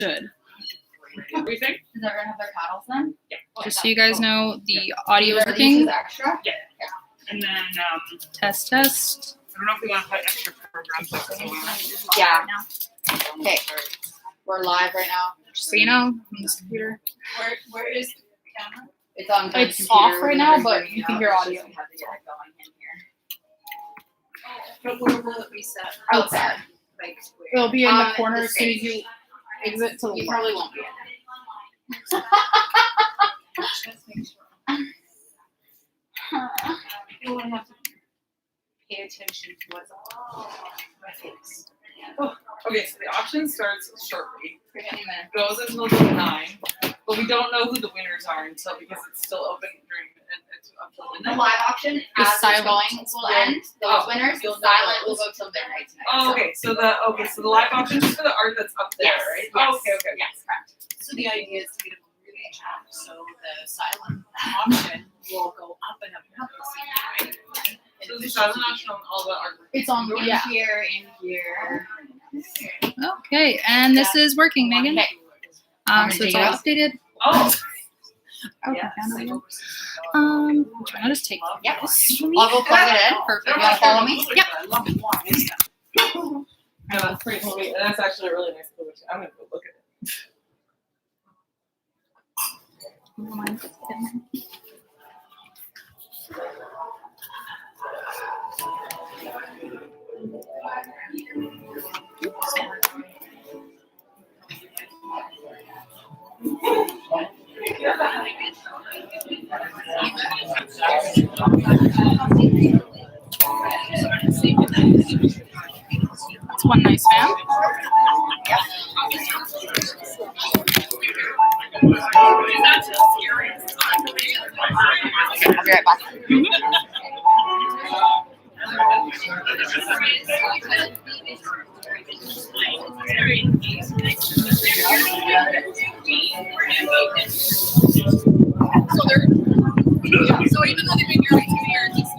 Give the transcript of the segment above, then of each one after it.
Should. What do you think? Does everyone have their paddles then? Yeah. Just so you guys know, the audio is Are these working. extra? Yeah. And then Test. I don't know if we want to put extra programs up somewhere. Yeah. Okay. We're live right now. Just so you know, on this computer. Where is the camera? It's on. It's computer. off right now, We're but bringing you it can up. hear It's audio. just we have to get it going in here. But where will it be set? Outside. Like where? It'll be in the The corner as soon as stage. you exit to the You left. probably won't be. Just make sure. You don't have to pay attention to what's on my face. Okay, so the auction starts shortly. You're getting there. Goes until 9, but we don't know who the winners are until because it's still open during it's up till The midnight. live auction, The as it's silent going, will end. Those Oh, winners, you'll know silent those. will go till midnight tonight. Oh, okay. So the live auction is for the art that's up there, Yes, right? yes. Oh, okay. Yes, correct. So the idea is to get them really cheap, so the silent auction will go up and up and up the same way. So the silent auction on all the art. It's on. In Yeah. here, in here. Okay, and this is working, Megan. Okay. Want me So to it's take it all out? updated. Oh, Oh, yeah. I found it. I'll just take Yep. this. I'll go plug it in. Perfect. You wanna follow me? Yep. I love the walk. Yeah, that's pretty cool. And that's actually a really nice picture. I'm gonna go look at it. That's one nice fan. I'll be right back. So even though they've been here 2 years, it's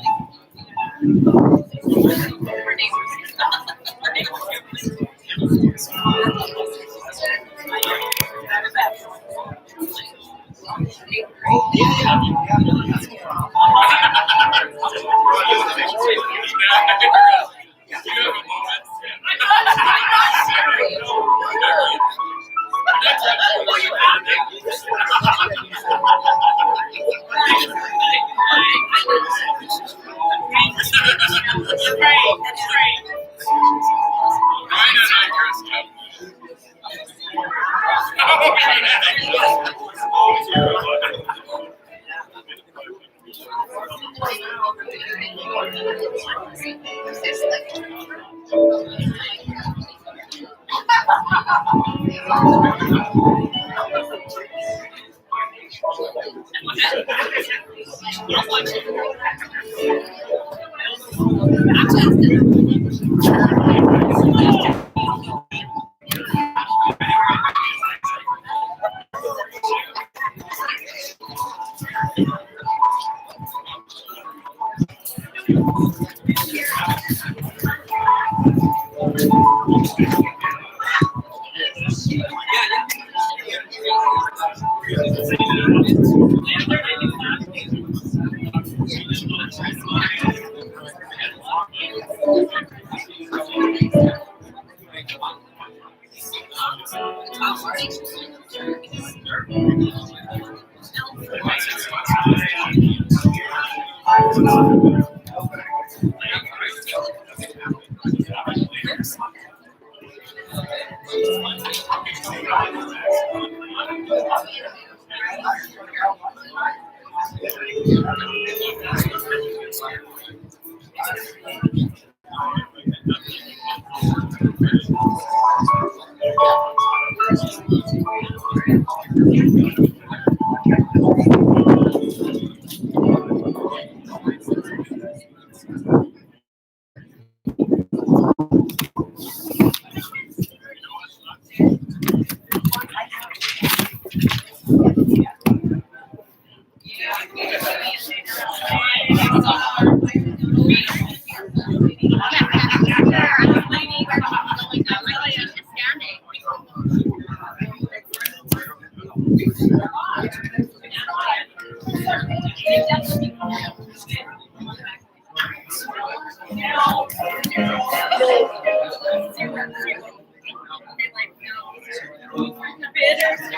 Typically,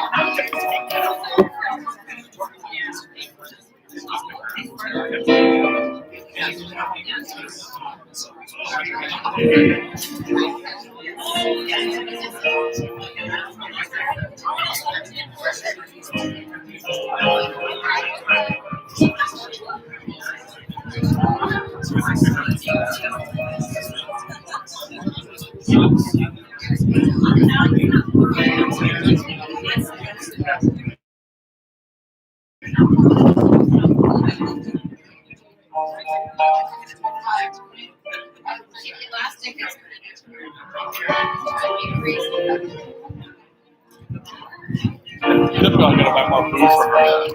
I'm gonna buy more food from her.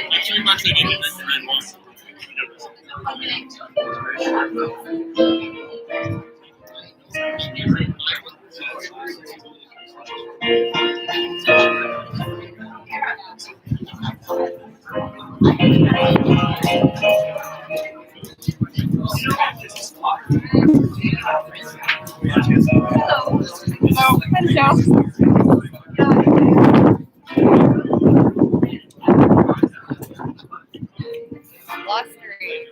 Like 3 months, I need to drink the red wine. Lost three.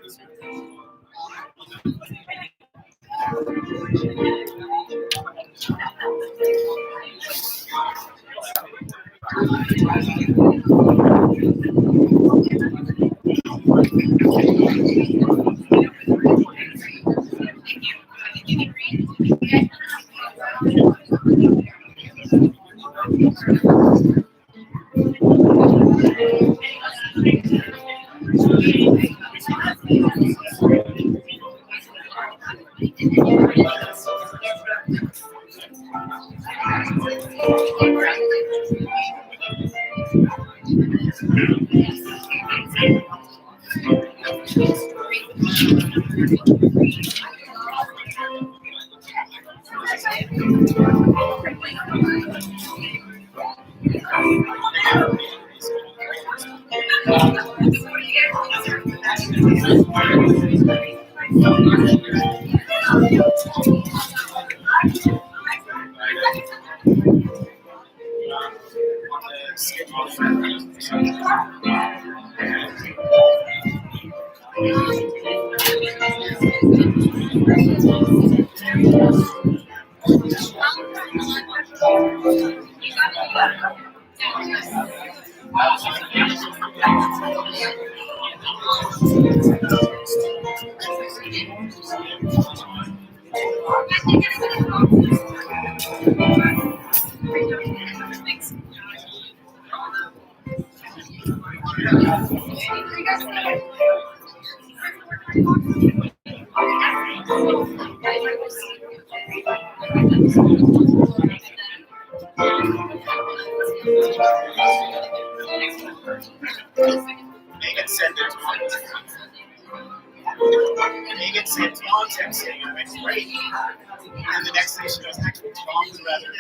Megan sent it Megan sent on text saying it went great. And the next day she goes, actually, Tom would rather.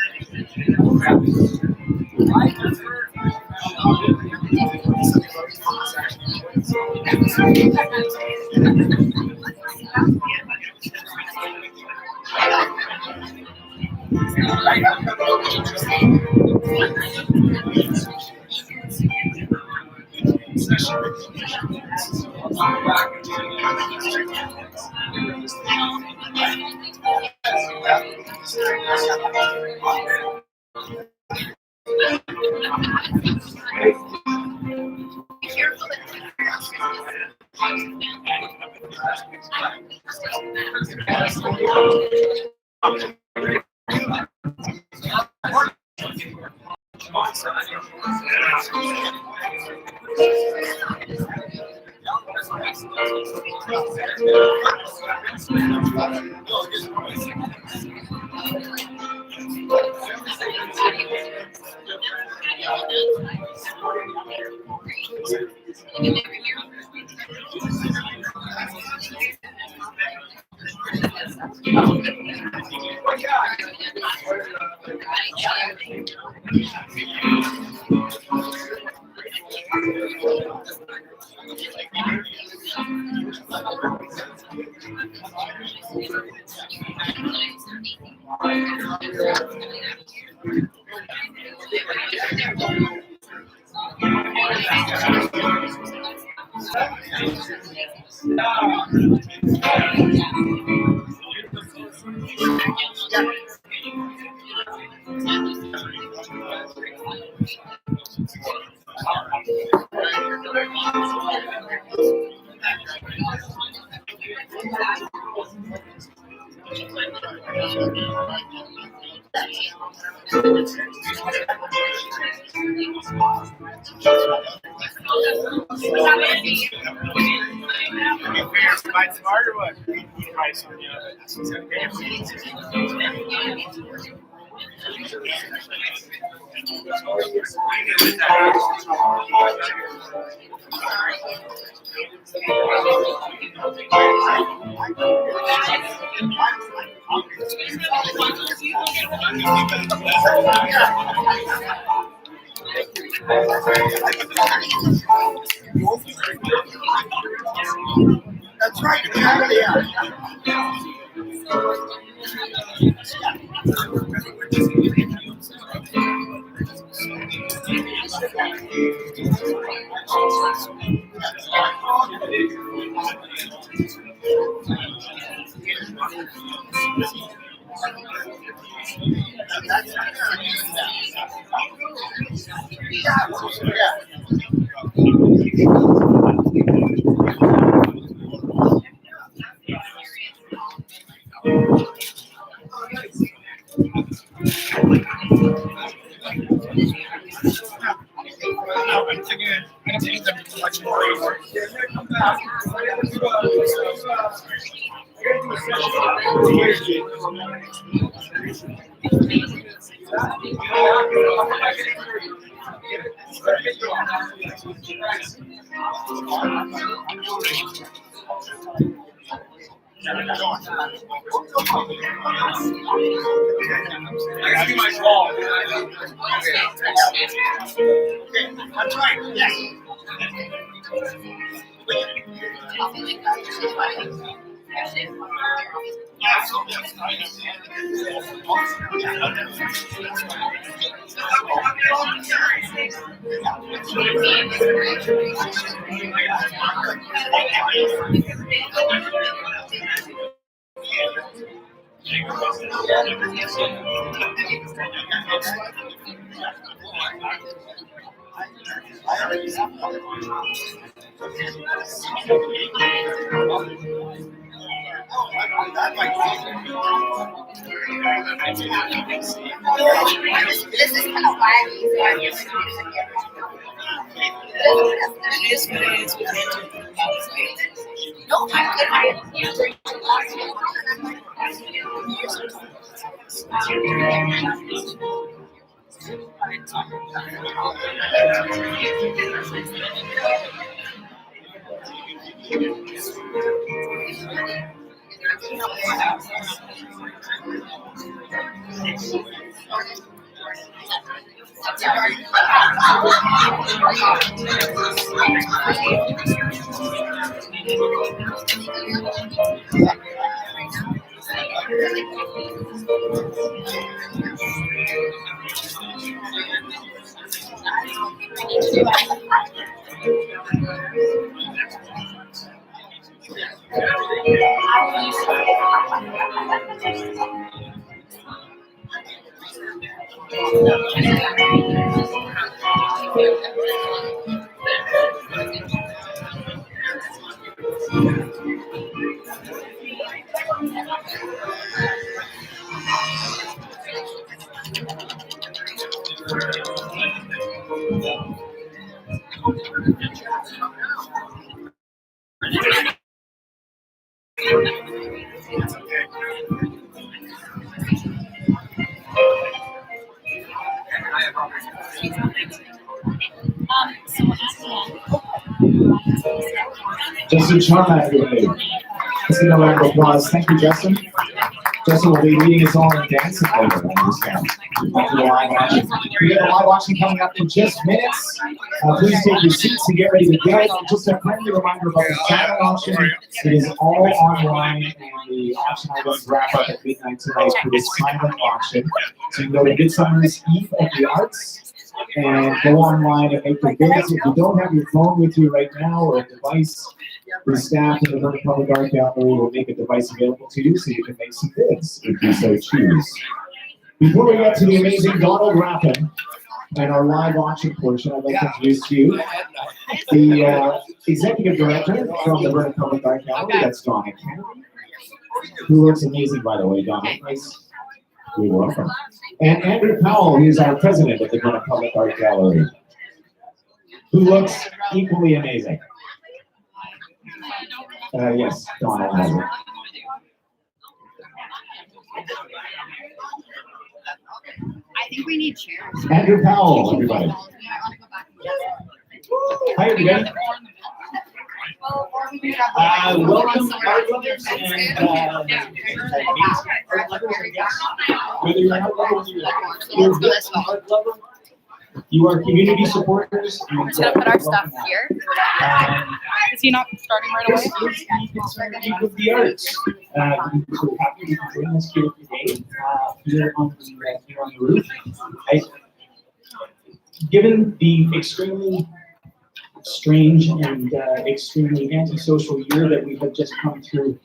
That's right. Yeah. That's right. Yes. This is kind of wacky. No, Justin Sharma, everybody. Let's give a round of applause. Thank you, Justin. Justin will be leading his own dancing over on this count. Thank you for live watching. We have a live watching coming up in just minutes. Please take your seats and get ready to go. Just a friendly reminder about the silent auction. It is all online, and the auction items wrap up at midnight tonight for this silent auction. So you can go to Midsummer's Eve of the Arts. and go online and make your bids. If you don't have your phone with you right now or a device, the staff in the Vernon Public Art Gallery will make a device available to you so you can make some bids if you so choose. Before we get to the amazing Donald Rappin and our live auction portion, I'd like to introduce to you the executive director from the Vernon Public Art Gallery. That's Donna Kennedy, who looks amazing, by the way, Donna. Nice. You're welcome. And Andrew Powell, who's our president of the Vernon Public Art Gallery, who looks equally amazing. Yes, Donna has it. I think we need chairs. Andrew Powell, everybody. Hi, everybody. Welcome, art lovers and whether you're an art lover, you're an art lover, you are community supporters. We're just gonna put our stuff here. Is he not starting right away? This is the Midsummer Week of the Arts. We're happy to join us here today, here on the roof. Given the extremely strange and extremely antisocial year that we have just come through,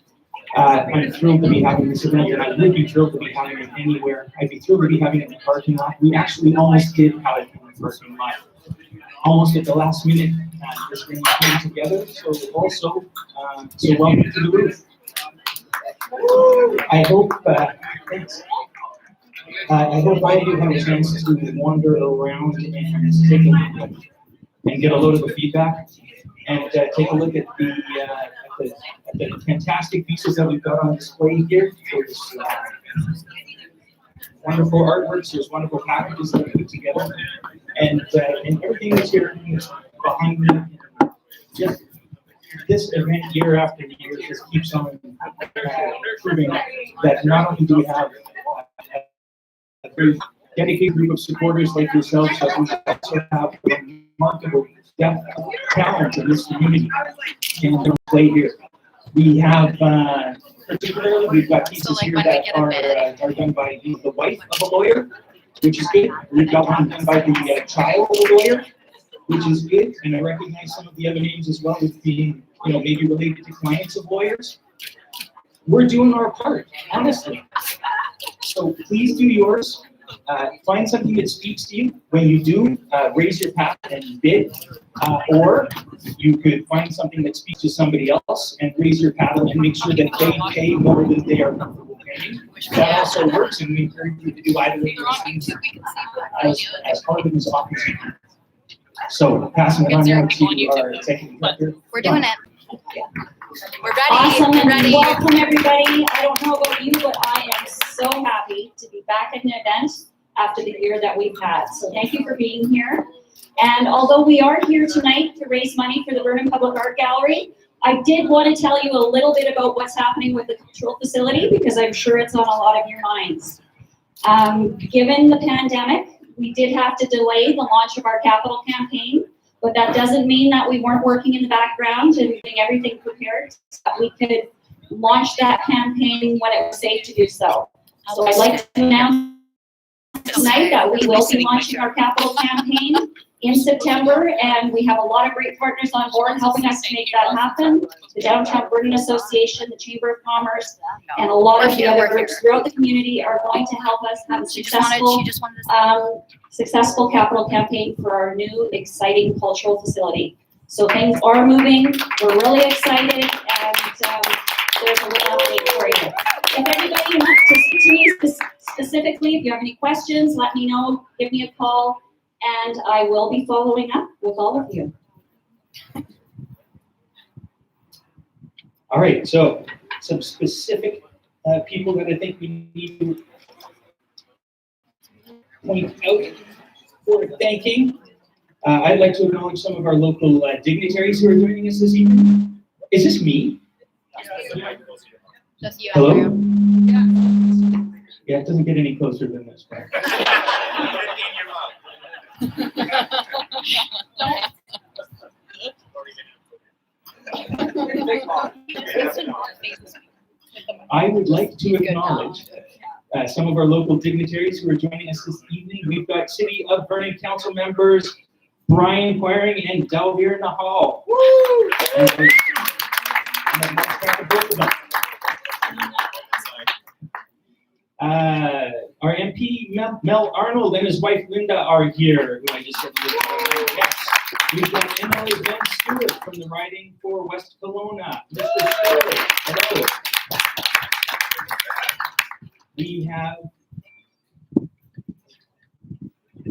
I'm thrilled to be having this event, and I would be thrilled to be having it anywhere. I'd be thrilled to be having it in the parking lot. We actually almost did have it in the parking lot. Almost at the last minute, this thing came together. So also, so welcome to the roof. I hope, thanks. I hope all of you have a chance to wander around and take a look and get a load of the feedback, and take a look at the fantastic pieces that we've got on display here. There's wonderful artworks, there's wonderful packages that we put together, and everything that's here behind me. Just this event year after year just keeps on proving that not only do we have a very dedicated group of supporters like yourselves, but we also have remarkable depth of talent in this community and play here. We have, particularly, we've got pieces here that are done by the wife of a lawyer, which is good. We've got one done by the child of a lawyer, which is good. And I recognize some of the other names as well as being, maybe related to clients of lawyers. We're doing our part, honestly. So please do yours. Find something that speaks to you. When you do, raise your paddle and bid. Or you could find something that speaks to somebody else and raise your paddle and make sure that they pay more than they are comfortable paying. That also works, and we encourage you to do either of those things as part of this opportunity. So passing it on now to our executive director. We're doing it. We're ready. Awesome, We're and ready. welcome everybody. I don't know about you, but I am so happy to be back at an event after the year that we've had. So thank you for being here. And although we are here tonight to raise money for the Vernon Public Art Gallery, I did want to tell you a little bit about what's happening with the cultural facility, because I'm sure it's on a lot of your minds. Given the pandemic, we did have to delay the launch of our capital campaign. But that doesn't mean that we weren't working in the background and getting everything prepared so that we could launch that campaign when it was safe to do so. So I'd like to announce tonight that we will be launching our capital campaign in September, and we have a lot of great partners on board helping us to make that happen. The Downtown Vernon Association, the Chamber of Commerce, and a lot of the other groups throughout the community are going to help us have a successful capital campaign for our new exciting cultural facility. So things are moving, we're really excited, and there's a real update for you. If anybody wants to speak to me specifically, if you have any questions, let me know, give me a call, and I will be following up with all of you. All right, so some specific people that I think we need to point out for thanking. I'd like to acknowledge some of our local dignitaries who are joining us this evening. Is this me? Just you, Hello? Andrew. Yeah, it doesn't get any closer than this. But. I would like to acknowledge some of our local dignitaries who are joining us this evening. we've got City of Vernon Council members Brian Quiring and Delvere Nahal. Woo! Our MP Mel Arnold and his wife Linda are here, who I just said. Yes. We've got MLA Ben Stewart from the riding for West Kelowna. Mr. Stewart, hello. We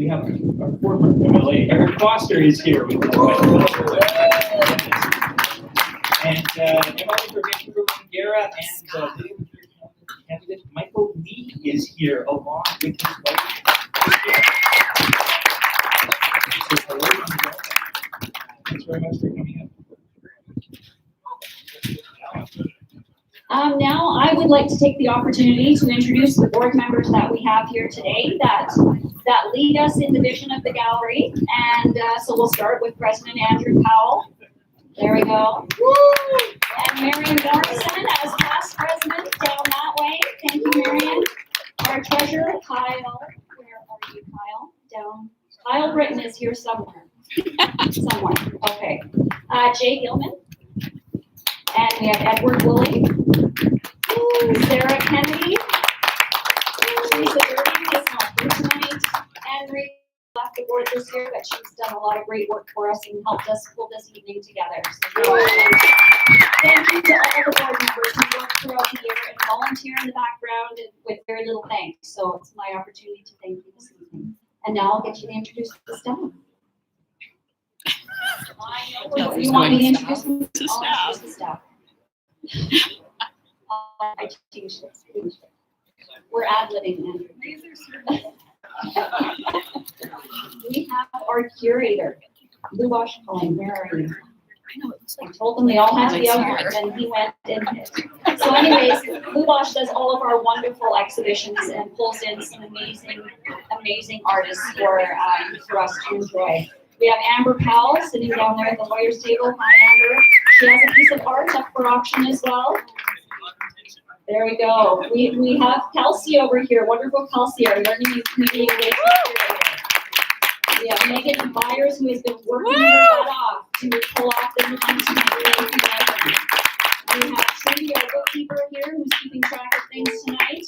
have our former MLA, Eric Foster is here. And MLA for Vancouver Langara and candidate Michael Lee is here along with his wife. So hello and welcome. Thanks very much for coming up. Now I would like to take the opportunity to introduce the board members that we have here today that lead us in the vision of the gallery. And so we'll start with President Andrew Powell. There we go. Woo! And Marion Morrison as past president down that way. Thank you, Marion. Our treasurer, Kyle. Where are you, Kyle? Down. Kyle Britton is here somewhere. Somewhere. Okay. Jay Gilman. And we have Edward Woolley. Sarah Kennedy. Teresa Irving is not here tonight. And Rachel left the board this year, but she's done a lot of great work for us and helped us pull this evening together. So thank you to all the board members who work throughout the year and volunteer in the background and with very little thanks. So it's my opportunity to thank you this evening. And now I'll get you to introduce the staff. You want me to introduce them? I'll introduce the staff. I changed it. We're ad-libbing, Andrew. We have our curator, Lubash Cullen. Where are you? I told them they all had to be out here, and he went and hid. So anyways, Lubash does all of our wonderful exhibitions and pulls in some amazing artists for us to enjoy. We have Amber Powell sitting down there at the lawyer's table. Hi, Amber. She has a piece of art up for auction as well. There we go. We have Kelsey over here, wonderful Kelsey, our learning community engagement curator. We have Megan Byers, who has been working her butt off to pull off the event tonight. Thank you, Megan. We have Trudy, our bookkeeper here, who's keeping track of things tonight.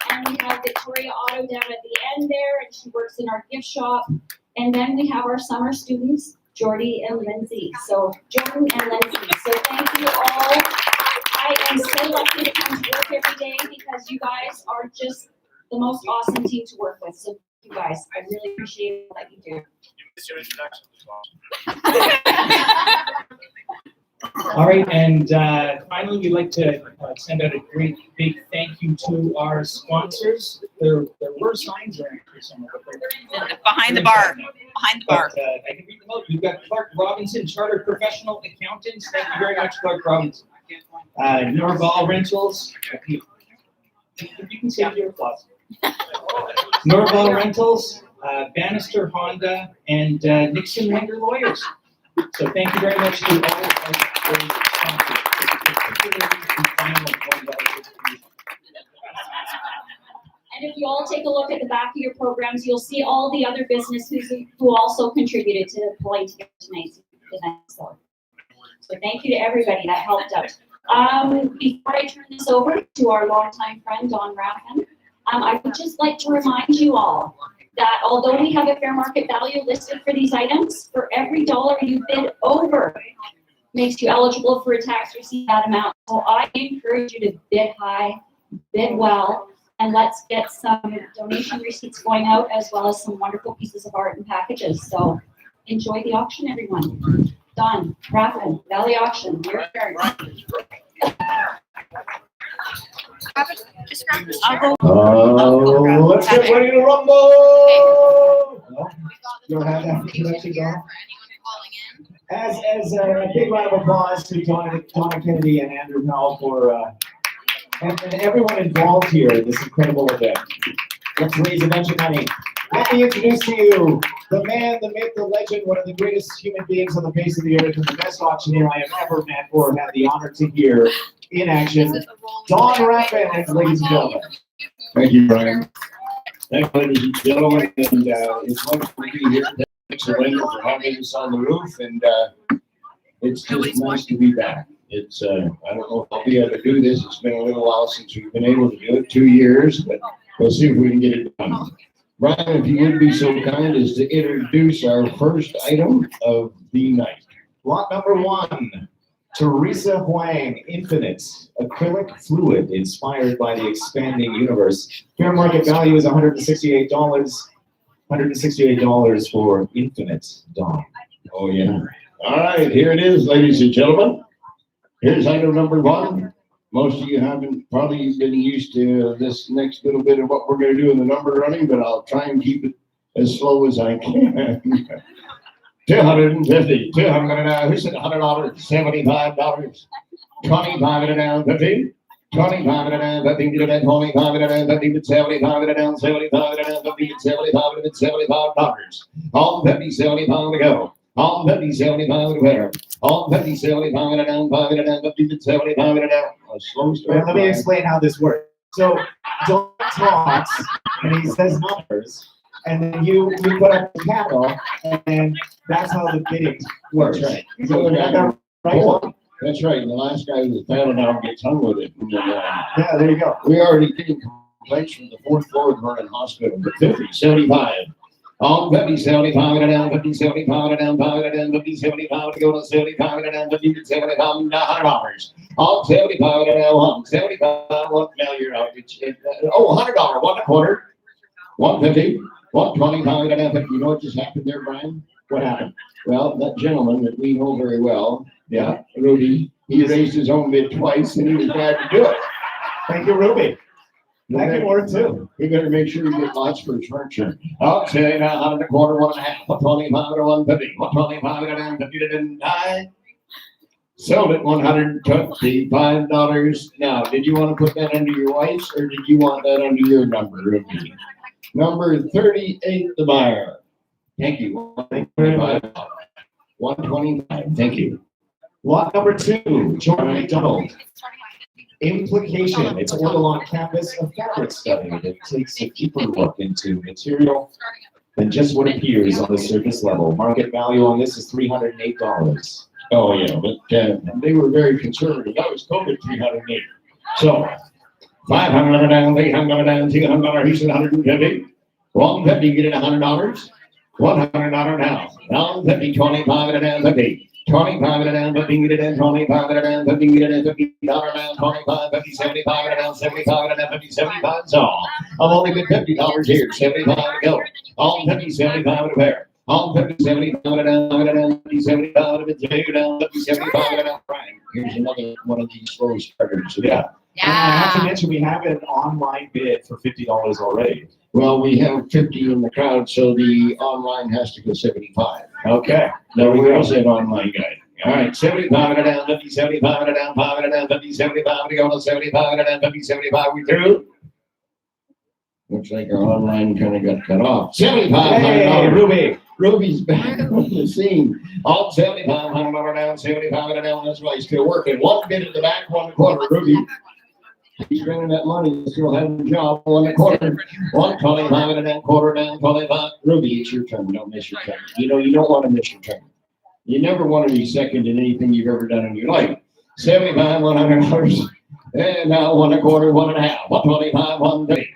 And we have Victoria Otto down at the end there, and she works in our gift shop. And then we have our summer students, Jordy and Lindsay. So Jordan and Lindsay. So thank you all. I am so lucky to come to work every day because you guys are just the most awesome team to work with. So thank you guys. I really appreciate what you do. All right, and finally, we'd like to send out a great big thank you to our sponsors. There were signs around here somewhere. Behind the bar. Behind the bar. But, I can read them out. We've got Clark Robinson, Chartered Professional Accountants. Thank you very much, Clark Robinson. Norval Rentals. You can save your applause. Norval Rentals, Bannister Honda, and Nixon Render Lawyers. So thank you very much to all of our great sponsors, particularly the final $1. And if you all take a look at the back of your programs, you'll see all the other businesses who also contributed to pulling together tonight's event. So thank you to everybody that helped out. Before I turn this over to our longtime friend, Don Raffin, I would just like to remind you all that although we have a fair market value listed for these items, for every dollar you bid over makes you eligible for a tax receipt that amount. So I encourage you to bid high, bid well, and let's get some donation receipts going out as well as some wonderful pieces of art and packages. So enjoy the auction, everyone. Don Raffin, Valley Auction, your turn. Let's get ready to rumble! Go ahead and introduction, Don. As a big round of applause to Donna Kennedy and Andrew Powell for and everyone involved here in this incredible event. Let's raise a bunch of money. Let me introduce to you the man, the myth, the legend, one of the greatest human beings on the face of the earth, and the best auctioneer I have ever met or had the honor to hear in action, Don Raffin, ladies and gentlemen. Thank you, Brian. Thank you, ladies and gentlemen, and it's wonderful to be here. Thanks to Linda for having us on the roof, and it's just nice to be back. It's I don't know if I'll be able to do this. It's been a little while since we've been able to do it, 2 years, but we'll see if we can get it done. Brian, if you would be so kind as to introduce our first item of the night. Lot number 1, Teresa Huang, Infinite, acrylic fluid inspired by the expanding universe. Fair market value is $168. $168 for Infinite Dawn. Oh, yeah. All right, here it is, ladies and gentlemen. Here's item number 1. Most of you haven't probably been used to this next little bit of what we're going to do in the number running, but I'll try and keep it as slow as I can. 250, 200, who said $100, $75, 25 and down, 50, 25 and down, 50, 25 and down, 50, 75 and down, 75 and down, 50, 75 and $75. All 50, 75 to go. All 50, 75 to better. All 50, 75 and down, 5 and down, 50, 75 and down. A slow start. Let me explain how this works. So Don talks and he says numbers, and then you put up the capital, and that's how the bidding works. That's right. So we got that right one. That's right. The last guy was found out gets hung with it. And, Yeah, there you go. we already getting complaints from the 4th floor of Vernon Hospital. 50, 75. All 50, 75 and down, 50, 75 and down, 5 and down, 50, 75 to go to 75 and down, 50, 75 $100. All 75 and down, 175. Well, now you're out. $100, 1 1/4, 150, 125 and down, 50. You know what just happened there, Brian? What happened? Well, that gentleman that we know very well, yeah, Rudy, he raised his own bid twice and he was glad to do it. Thank you, Ruby. That can work too. We better make sure we get lots for his furniture. Okay, now 1 1/4, 1 1/2, 125 to 150, 125 to 150 to 9. Sold at $125. Now, did you want to put that under your wife's or did you want that under your number, Ruby? Number 38, the buyer. Thank you. 125. Thank you. Lot number 2, Jordan McDonald. Implication. It's oil on canvas, a fabric study that takes a deeper look into material than just what appears on the surface level. Market value on this is $308. Oh, yeah, but they were very conservative. That was COVID 308. So, 500 down, 800 down, 200, he said 150. 150, get it $100. $100 now. Down 50, 25 and down 50. 25 and down, 50, get it in, 25 and down, 50, get it in, $50 down, 25, 50, 75 and down, 75 and down, 50, 75. So, I've only got $50 here, 75 to go. All 50, 75 to bear. All 50, 75 and down, 50, 75 to the down, 50, 75 and down. Right. Here's another one of these slow starters. Yeah. I have to mention, we have an online bid for $50 already. Well, we have 50 in the crowd, so the online has to go 75. Okay. There we go. Said online guy. All right, 75 and down, 50, 75 and down, 5 and down, 50, 75 to go to 75 and down, 50, 75. We through. Looks like our online kind of got cut off. 75. Hey, Ruby. Ruby's back on the scene. All 75, $100 down, 75 and down. That's why he's still working. 1 bid at the back, 1 1/4. Ruby. He's bringing that money, still having a job, 1 1/4. 125 and down, 1/4 down, 25. Ruby, it's your turn. Don't miss your turn. You know, you don't want to miss your turn. You never want to be second in anything you've ever done in your life. 75, $100. And now 1 1/4, 1 1/2. 125, 130.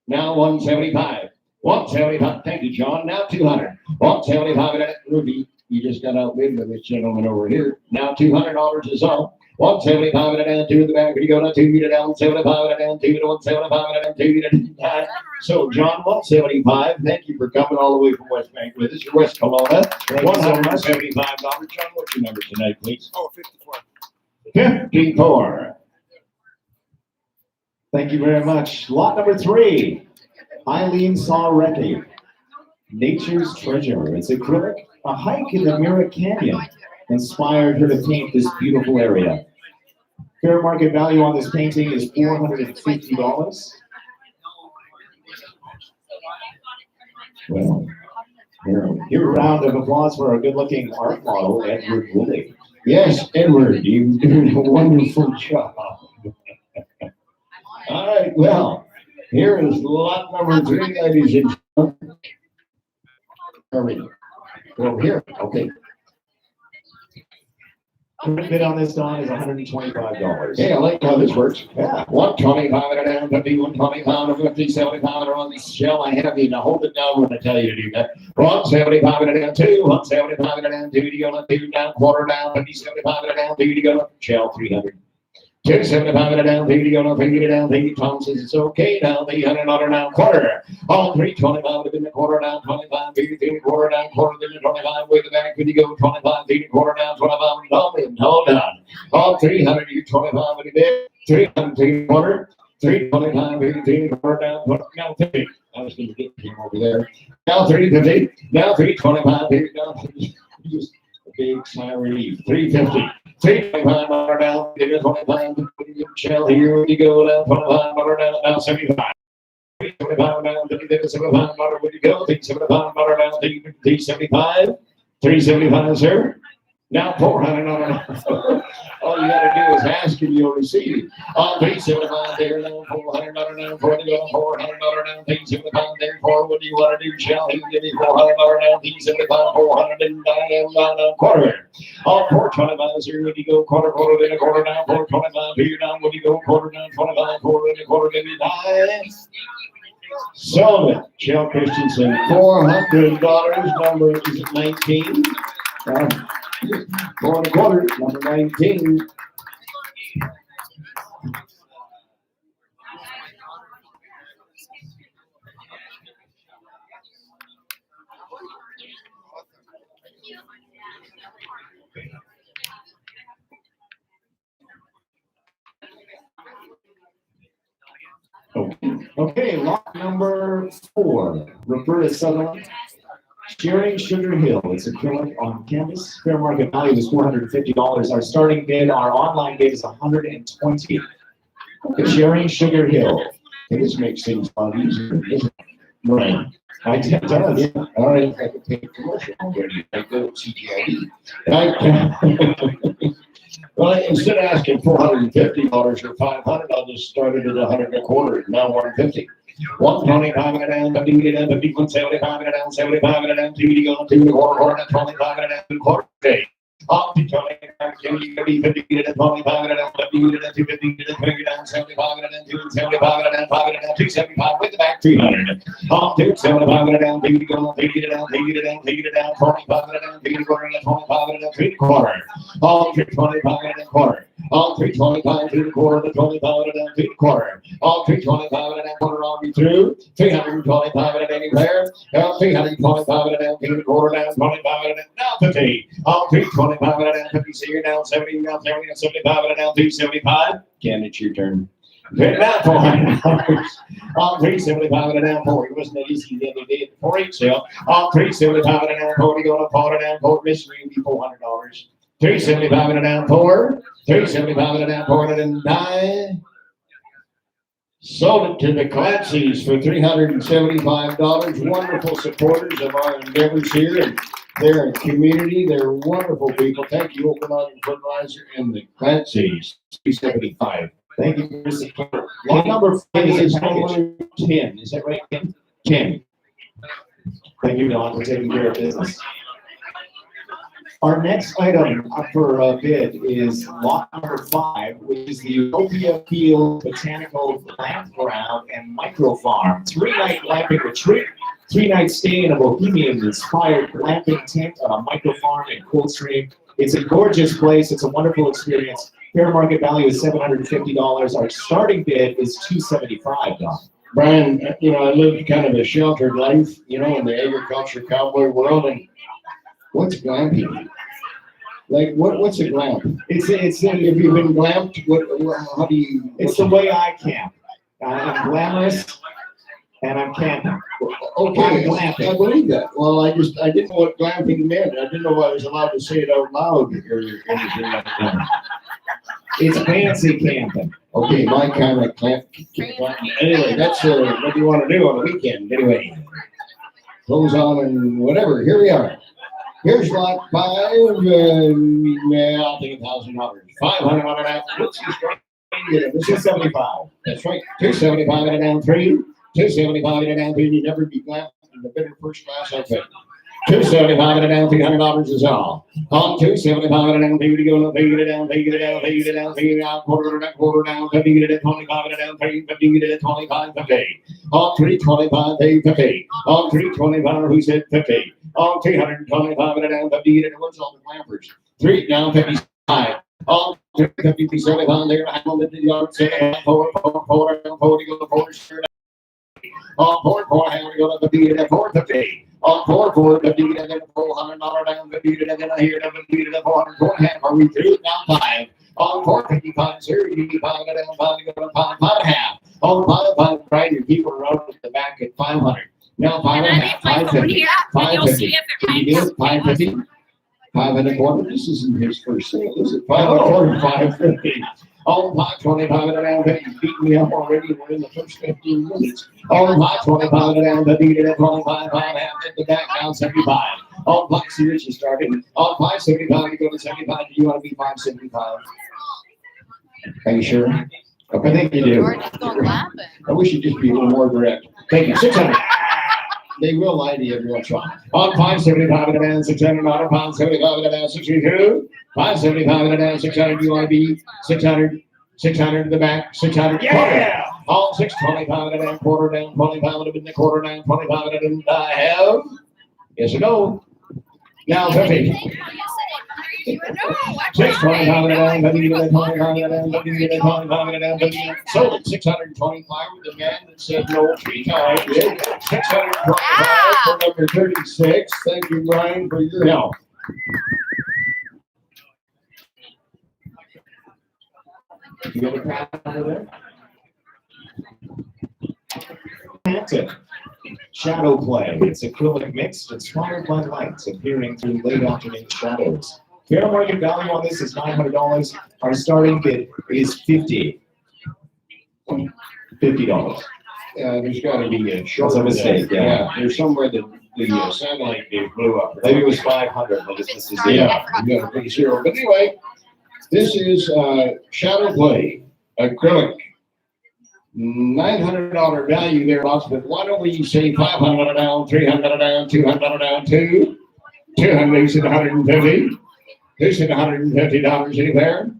Now 175. 175. Thank you, John. Now 200. 175 and Ruby, you just got outbid by this gentleman over here. Now $200 is all. 175 and down, 2 in the back. You go down 2 to down, 75 and down, 2 to 175 and down, 2 to down. So, John, 175. Thank you for coming all the way from West Bank with us. You're West Kelowna. $175. John, what's your number tonight, please? Oh, 54. 54. Thank you very much. Lot number 3, Eileen Saw-Recki. Nature's Treasure. It's acrylic. A hike in the Mirror Canyon inspired her to paint this beautiful area. Fair market value on this painting is $450. Well, here a round of applause for our good-looking art model, Edward Woolley. Yes, Edward, you're doing a wonderful job. All right, well, Here is lot number 3, ladies and gentlemen. Are we over here? Okay. Bid on this, Don, is $125. Hey, I like how this works. Yeah. 125 and a down, 50, 125 and a 50, 75 and a on the shell. I have you now. Hold it down when I tell you to do that. 175 and a down, 2, 175 and a down, 2 to go up, 2 down, quarter down, 50, 75 and a down, 2 to go up, shell 300. 275 and a down, 50 to go up, 50 down, 50. Tom says it's okay now, 300 on down, quarter. All 325 within the quarter down, 25, 50, quarter down, quarter, then the 25 with the back, 50 go, 25, 50, quarter down, 25, and hold down. All 300, you 25 with the bid, 300, quarter, 325, 50, quarter down, now 50. I was going to get him over there. Now 350, now 325, 50, now 50. Just a big sigh of relief. 350. 325 dollar down, 25 shell here you go down, 25 dollar down, now 75. 325 down, 75 dollar when you go, 375 dollar down, 375, 375, sir. Now 400 dollar. All you gotta do is ask and you'll receive. On 375 there now, 400 dollar down, 400 dollar down, 375 there, 4. What do you want to do, shell? He give me 400 dollar down, 375, 400 and down, quarter. All 425 here when you go, quarter, then a quarter down, 425 here down when you go, quarter down, 25, quarter, then a quarter, then a Sullivan, Shell Christensen, $400. Number is 19. 4 1/4, number 19. Okay, lot number 4, Roberta Sutherland. Sharing Sugar Hill. It's acrylic on canvas. Fair market value is $450. Our starting bid, our online bid is $120. Sharing Sugar Hill. Okay, this makes things a lot easier, doesn't it? Right. It does. Yeah, all right, I could take a commercial already. I go CGID. Right. Well, instead of asking $450 or $500, I'll just start it at 100 1/4. Now 150. 125 and a down, 50 and a down, 50, 175 and a down, 75 and a down, 2 to go, 2 1/4, 25 and a down, 2/4 day. Up to 25, 50 and 25 and a down, 50 and a down, 250 and a down, 75 and a down, 275 and a down, 5 and a down, 275 with the back, 300. Up to 75 and a down, 2 to go, 2 to down, 2 to down, 2 to down, 25 and a down, 3 1/4, 25 and a down, 3 1/4. All 325 and a quarter. All 325, 3 1/4, 25 and a down, 3 1/4. All 325 and a down, quarter on you through. 325 and a down, anywhere. All 325 and a down, 3 1/4 down, 25 and a down, now 50. All 325 and a down, 50, so you're down 70, down 70, down 75 and a down, 375. Ken, it's your turn. Bid now $400. All 375 and a down 40. Wasn't that easy the other day at the 4-H sale? All 375 and a down 40, going to 4 and a down 4. Mystery would be $400. 375 and a down 4. 375 and a down 409. Sold it to the Clancy's for $375. Wonderful supporters of our endeavors here, and they're a community. They're wonderful people. Thank you, Open Autumn Fertilizer and the Clancy's. 375. Thank you for your support. Lot number 5 is package 10. Is that right, Ken? 10. Thank you, Don, for taking care of business. Our next item up for bid is lot number 5, which is the Utopia Field Botanical Plant Ground and Micro Farm. 3-night glamping retreat, 3-night stay in a bohemian-inspired glamping tent on a micro farm in Coldstream. It's a gorgeous place. It's a wonderful experience. Fair market value is $750. Our starting bid is $275. Brian, I lived kind of a sheltered life, in the agriculture cowboy world, and what's glamping? Like, what's a glamp? It's If you've been glamped, how do you? It's the way I camp. I'm glamorous and I'm camping. Okay, glamping. I believe that. Well, I didn't know what glamping meant. I didn't know I was allowed to say it out loud or anything like that. It's fancy camping. Okay, my kind of clamp. Anyway, that's what you want to do on the weekend. Anyway, clothes on and whatever. Here we are. Here's lot 5. I'll take $1,000. $500 on that. What's he 275. That's right. 275 and a down three. 275 and a down three. You never be glad in the better first class outfit. 275 and a down $300 is all. On 275 and a down, take it down, take it down, take it down, take it down, take it down, quarter down, 50 to 25 and a down, 50 to 25, 50. On 325, take 50. On 325, who said 50? On 325 and a down, 50 to what's all the clampers? 3 down, 55. On 350, 75 there, I'm on the yard, 4 down, 40, go to 4, on 4, how we go to 50 to 450. On 4, 50 to then $400 down, 50 to then I hear 50 to 400, half. Are we through? Now 5. On 455, sir, you need 5 to down, 5 to go to 5, 5 and a half. On 5, right, your people are out at the back at 500. Now 5 and a half, 550, 550. Can you do it? 550, 5 and a quarter. This isn't his first sale, is it? 5 and a quarter, 550. On 525 and a down, you beat me up already. We're in the first 15 minutes. On 525 and a down, beat it at 25, 5 half at the back, down 75. On 560 you started. On 575 you go to 75. Do you want to be 575? Are you sure? Okay, I think you do. I wish you'd just be a little more direct. Thank you. 600. They will lie to you every once in a while. On 575 and a down, 600. On 575 and a down, 62. 575 and a down, 600. Do you want to be 600? 600 in the back, 600. Yeah! All 625 and a down, quarter down, 25 and a bit, quarter down, 25 and a didn't I have? Yes or no? Now 50. 625 and a down, 50 to 25 and a down, 50 to 25 and a down, 50. Sold at 625 with the man that said no 3 times. 625 for number 36. Thank you, Brian, for your help. You got a crowd over Hampton. Shadow play. It's acrylic mixed, inspired by lights appearing through late afternoon shadows. Fair market value on this is $900. Our starting bid is $50. $50. There's got to be a short. That's a mistake, yeah. There's somewhere that the satellite blew up. Maybe it was 500, but this is Yeah, you got a big zero. But anyway, this is shadow play, acrylic. $900 value there, lots, but why don't we say 500 down, 300 down, 200 down, 200, who said 150? Who said $150 anywhere?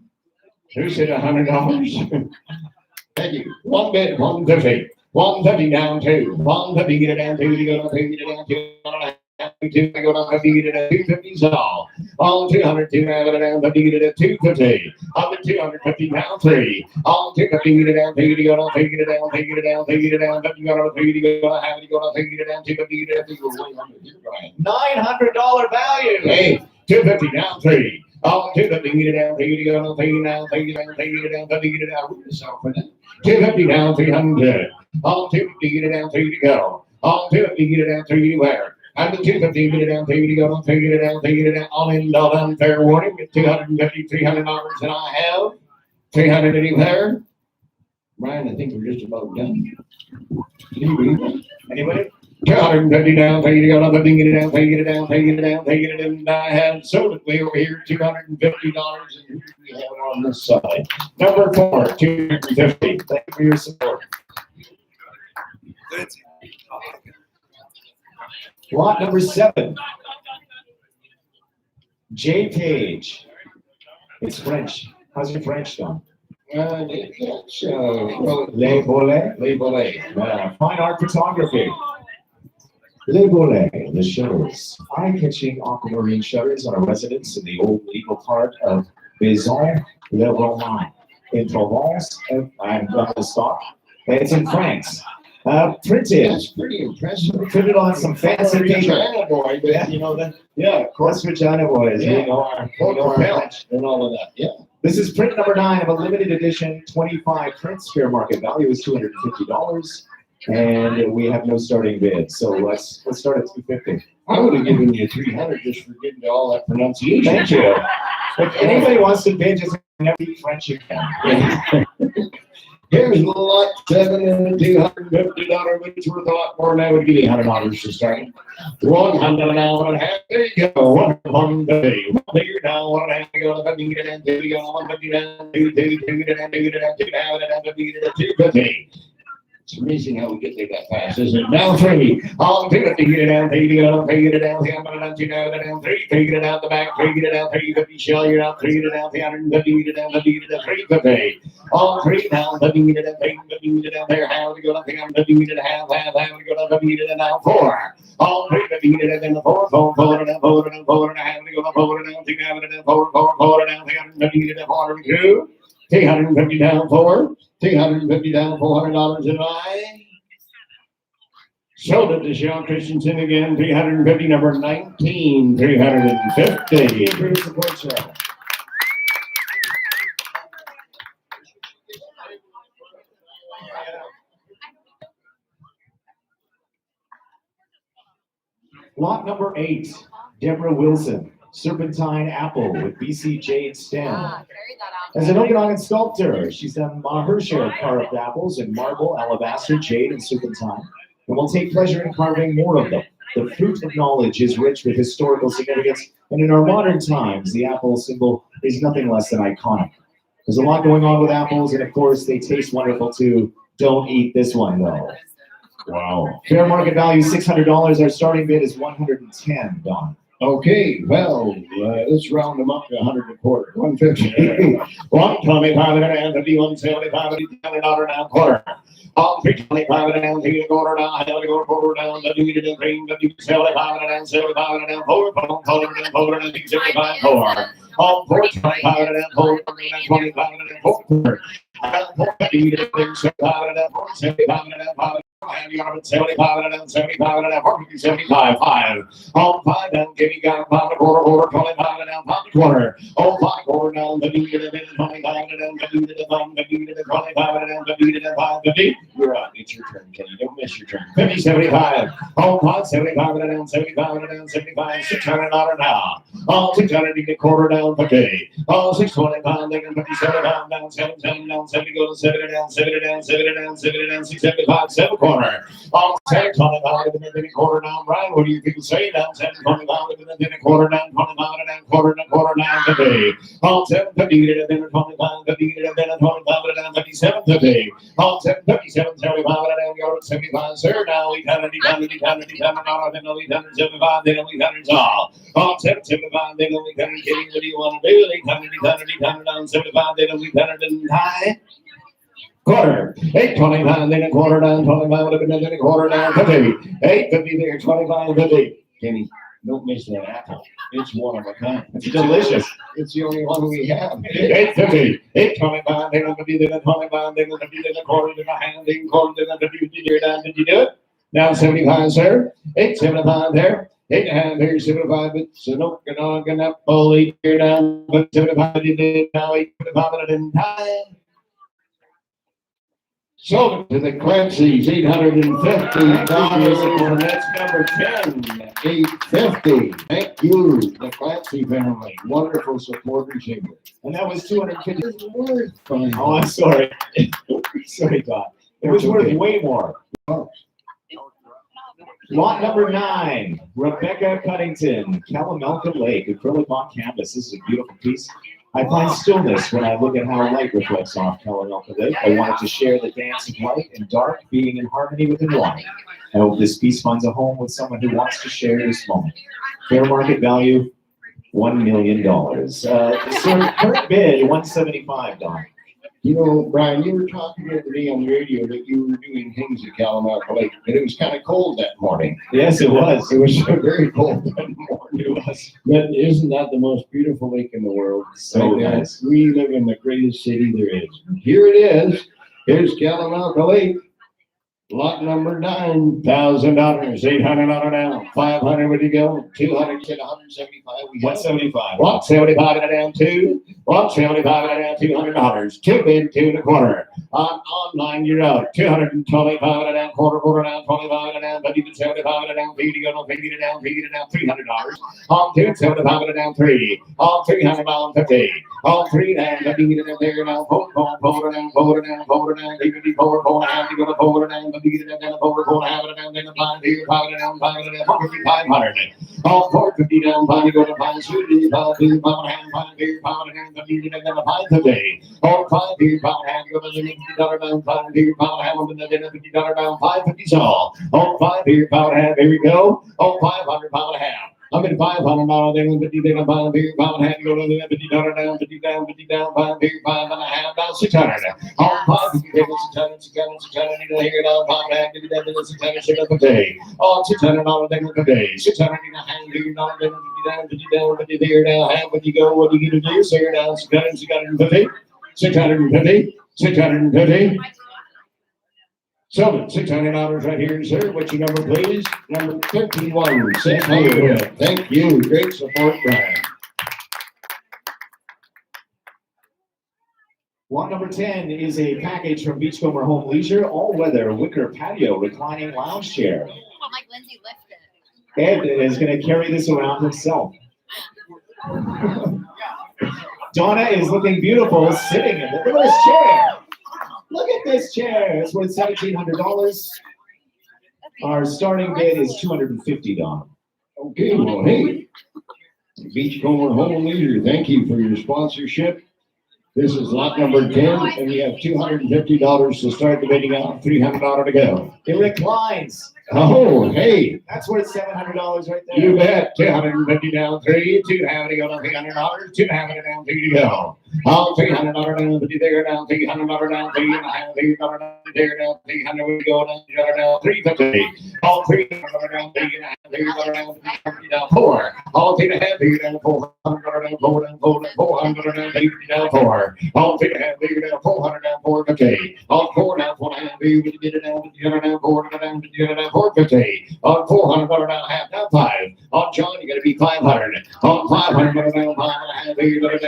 Who said $100? Thank you. One bid, 150. 150 down, 2. 150, get it down, 2, you go down, 2, get it down, 2. 2, go down, 50, get it at 250 all. On 200, 2, have it down, 50, get it at 250. On the 250 down, 3. On 250, get it down, 2, go down, 2, get it down, 2, get it down, 2, get it down, 50, go down, 2, go down, have it, go down, 2, get it down, 250, get it down, $900 value. Hey, 250 down, 3. On 250, get it down, 2, go down, 2, down, 2, get it down, 2, get it down, 50, get it down. We're going to sell for that. 250 down, 300. On 250, get it down, 2 to go. On 250, get it down, 3 to wear. And the 250, get it down, 2 to go, 2 get it down, 2 get it down. All in, all done, fair warning. $250, $300, and I have 300 anywhere. Brian, I think we're just about done. Can you believe that? Anybody? 250 down, 2 to go, 2 get it down, 2 get it down, 2 get it down, 2 get it down. And I have sold it way over here, $250. And who do we have on this side? Number 4, 250. Thank you for your support. Lot number 7. J. Page. It's French. How's your French done? Well, Les volets. Les volets. Fine art photography. Les volets, the shutters. Eye-catching aquamarine shutters on a residence in the old legal part of Maison-le-Roman in Provence. I'm going to stop. It's in France. Printed. That's pretty impressive. Printed on some fancy paper. China boy, but Yeah. you know that. Yeah, of course, for China boys. Yeah. We know our French. And all of that. Yeah. This is print number 9 of a limited edition 25 prints. Fair market value is $250, and we have no starting bid. So let's start at $250. I would have given you 300 just for getting to all that pronunciation. Thank you. If anybody wants to bid, just never be French again. Here's lot 7 and $250, which worth a lot more than I would give you $100 to start. $100 there you go. One day. Figure down one and a half to go. Let me get it down. 2 to go. 150 down. 2 to down. 2 to down. 2 down. 250. It's amazing how we get there that fast, isn't it? Now 3. On 250, get it down. 3 to go. 3 get it down. 2 down. 3. 3 get it out the back. 3 get it down. 350. Shell you down. 3 get it down. 350. Get it down. 50 get it down. 350. On 3 down. 50 get it down. 350 get it down. There. How to go down. 350 get it down. How to go down. 50 get it down. 4. On 350 get it down. 4. 4. 4 down. 4 down. 4 down. How to go down. 4 down. 2 down. 4. 4. 4 down. 350 get it down. 402. 350 down. 4. 350 down. $400 in line. Sold it to Sean Christensen again, 350, number 19, 350. Here's the point show. Lot number 8, Deborah Wilson, Serpentine Apple with BC Jade stem. Carry that out. As an Okanagan sculptor, she's done her share of carved apples in marble, alabaster, jade, and serpentine, and will take pleasure in carving more of them. The fruit of knowledge is rich with historical significance, and in our modern times, the apple symbol is nothing less than iconic. There's a lot going on with apples, and of course, they taste wonderful too. Don't eat this one, though. Wow. Fair market value, $600. Our starting bid is $110, Don. Okay, well, let's round them up to 100 and a quarter. 150. 125 and a half, 175, $100 down quarter. On 325 and a half, 3 and a quarter down, I have to go forward down, the need to bring the 75 and a half, 75 and a half, 4, 4 and a 75, 4. On 425 and a half, 4, 25 and a half, 4. I need to bring 75 and a half, 75 and a half, 5. And you got 75 and a half, 75 and a half, 75, 5. On 5 down, give me got 5 and a quarter, 25 and a half, 5 and a quarter. On 5 quarter down, the need to 25 and a half, the need to 25 and a half, the need to 5, 50. You're up. It's your turn, Kenny. Don't miss your turn. 50, 75. On 5, 75 and a half, 75 and a half, 75, $600 now. On 600, you get quarter down, 50. On 625, they can 57 down, 7 down, 70 go to 70 down, 70 down, 70 down, 70 down, 675, 7 quarter. On 725, and a quarter down, Brian. What do you people say? Down 725, and a quarter down, 25 and a quarter down, 50. On 750, and then a 25, 50, and then a 25, and then 57, 50. On 757, 75, and then 75, sir. Now we done it, then we done 75, then we done all. On 775, then we done getting what do you want to do? They done it on 75, then we done it in high. Quarter, 825, then a quarter down, 25, then a quarter down, 50. 850 there, 25, 50. Kenny, don't miss that apple. It's one of a kind. It's delicious. It's the only one we have. 850, 825, then a 50, then a 25, then a 50, then a quarter, then a hand, then a quarter, then a 50, you're down. Did you do it? Now 75, sir. 875 there. 8.5 here, 75, it's an Okanagan apple, 8 here down, but 75 you did, now 825 in time. Sold to the Clancy's, $850. That's number 10, 850. Thank you, the Clancy family. Wonderful supporters here. And that was $250. It's worth fine. Oh, I'm sorry. Sorry, Don. It was worth way more. Lot number 9, Rebecca Cuddington, Calamelca Lake, acrylic on canvas. This is a beautiful piece. I find stillness when I look at how light reflects off Calamelca Lake. I wanted to share the dance of light and dark being in harmony with the light. I hope this piece finds a home with someone who wants to share this moment. Fair market value, $1 million. The current bid, $175, Don. You know, Brian, you were talking the other day on the radio that you were doing things at Calamelca Lake, and it was kind of cold that morning. Yes, it was. It was very cold that morning. It was. But isn't that the most beautiful lake in the world? So nice. We live in the greatest city there is. Here it is. Here's Calamelca Lake. Lot number 9, $1,000, $800 down, 500 would you go? 200, you said 175. 175. 175 and down 2. $175 and down $200. Two bid, 2 1/4. Online, you're out. $225 and down quarter down 25 and down 50 to 75 and down 50 to 50 to down 50 to down $300. On 275 and down 3. On 300 down 50. On 3 down 50 to down there now. Four down 50 4 half to go to 4 down 50 to down 4 half and down then 5 here 5 down 5 down 500. All 450 down 5 go to 5 2 5 2 5 half 5 here 5 down 50 to down 5 today. All 5 here 5 half go to $50 down 5 here 5 half and then $50 down 550 all. All 5 here 5 half here we go. All 500 5 and a half. I'm in $500 then 50 down 5 here 5 half go to $50 down 50 down 50 down 5 here 5 and a half down 600. All 550 down 600 here down 5 half give down 600 shit up a day. All $600 then a day. 600 in a hand here down 50 down 50 there down half when you go what are you gonna do? So you're down 650 650 So $600 right here, sir. What's your number, please? Number 51. 600. Thank you. Great support, Brian. Lot number 10 is a package from Beachcomber Home Leisure, all-weather wicker patio reclining lounge chair. Like Lindsay lifted. Ed is going to carry this around himself. Donna is looking beautiful sitting in it. Look at this chair. Look at this chair. It's worth $1,700. Our starting bid is $250. Okay, well, hey, Beachcomber Home Leisure, thank you for your sponsorship. This is lot number 10, and we have $250 to start the bidding out, $300 to go. It reclines. Oh, hey, That's worth $700 right there. you bet. $250 down 3, 2 having to go down $300, 2 having it down 3 to go. All $300 down 50 there down $300 down 3 and a half $300 down there down 300 we go down $350. All $300 down 3 and a half $300 down 350 down 4. All 3 and a half $3 down $400 down 4 down 4 down 400 down 50 down 4. All 3 and a half $3 down 400 down 450. All 4 down 4 and a half $3 get it down 50 down 4 down 50 down 450. On $400 down half down 5. On John you got to be 500. On $500 down 5 and a half $3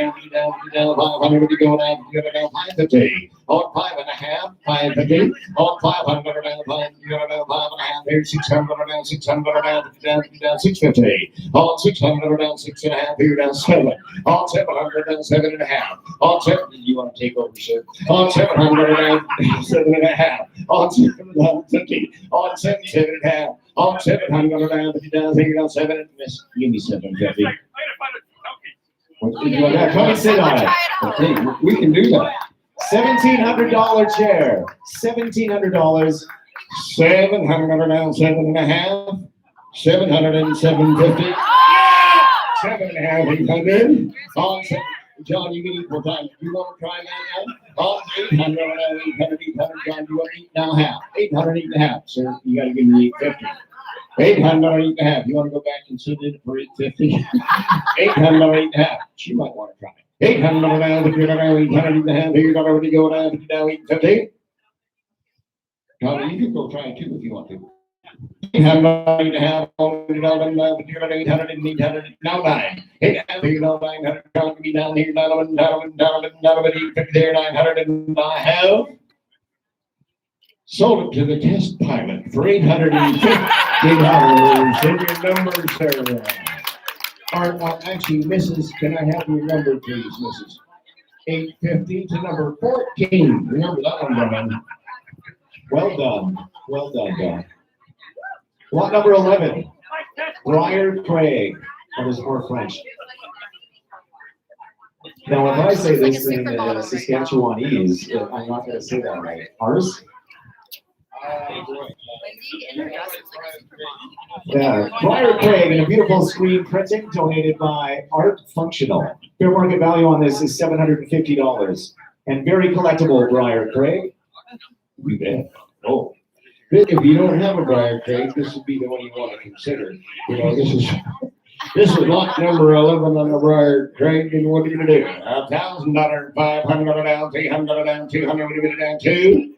down 500 to go down 550. On 5 and a half 550. On 500 down 5 down 5 and a half there's 600 down 600 down 650. On 600 down 6 and a half here down 7. On 700 down 7 and a half. On 7 you want to take over, sir? On 700 down 7 and a half. On 7 down 50. On 7 and a half. On 700 down 50 down 3 down 7 miss. Give me 750. Yeah, come and sit on it. Okay, we can do that. $1,700 chair. $1,700. 700 down 7 and a half. 700 and 750. 7 and a half 800. On 7. John, you can equal time. You want to try that now? On 800, 800, 800. John, you want to eat now half. 800, 8 and a half. Sir, you got to give me 850. 800, 8 and a half. You want to go back and sit in for 850? 800, 8 and a half. She might want to try it. 800 down, 800, 800 and a half. Here you go, already go down, 50 down, 850. John, you can go try it too if you want to. 800 and a half, 800 and 800, now 9. 800, 900, count me down here, down, 850 there, 900 and a half. Sold it to the test pilot for $850. Send your number, sir. Or actually, Mrs., can I have your number, please, Mrs.? 850 to number 14. Remember that one, Brian. Well done. Well done, Don. Lot number 11. Briar Craig. That was more French. Now, if I say this in Saskatchewanese, I'm not going to say that right. Ours? Yeah, Briar Craig in a beautiful screen printing donated by Art Functional. Fair market value on this is $750 and very collectible, Briar Craig. You bet. Oh, if you don't have a Briar Craig, this would be the one you want to consider. You know, this is lot number 11 on the Briar Craig, and what are you gonna do? $1,000, $500 down, $300 down, $200. What are you gonna down to?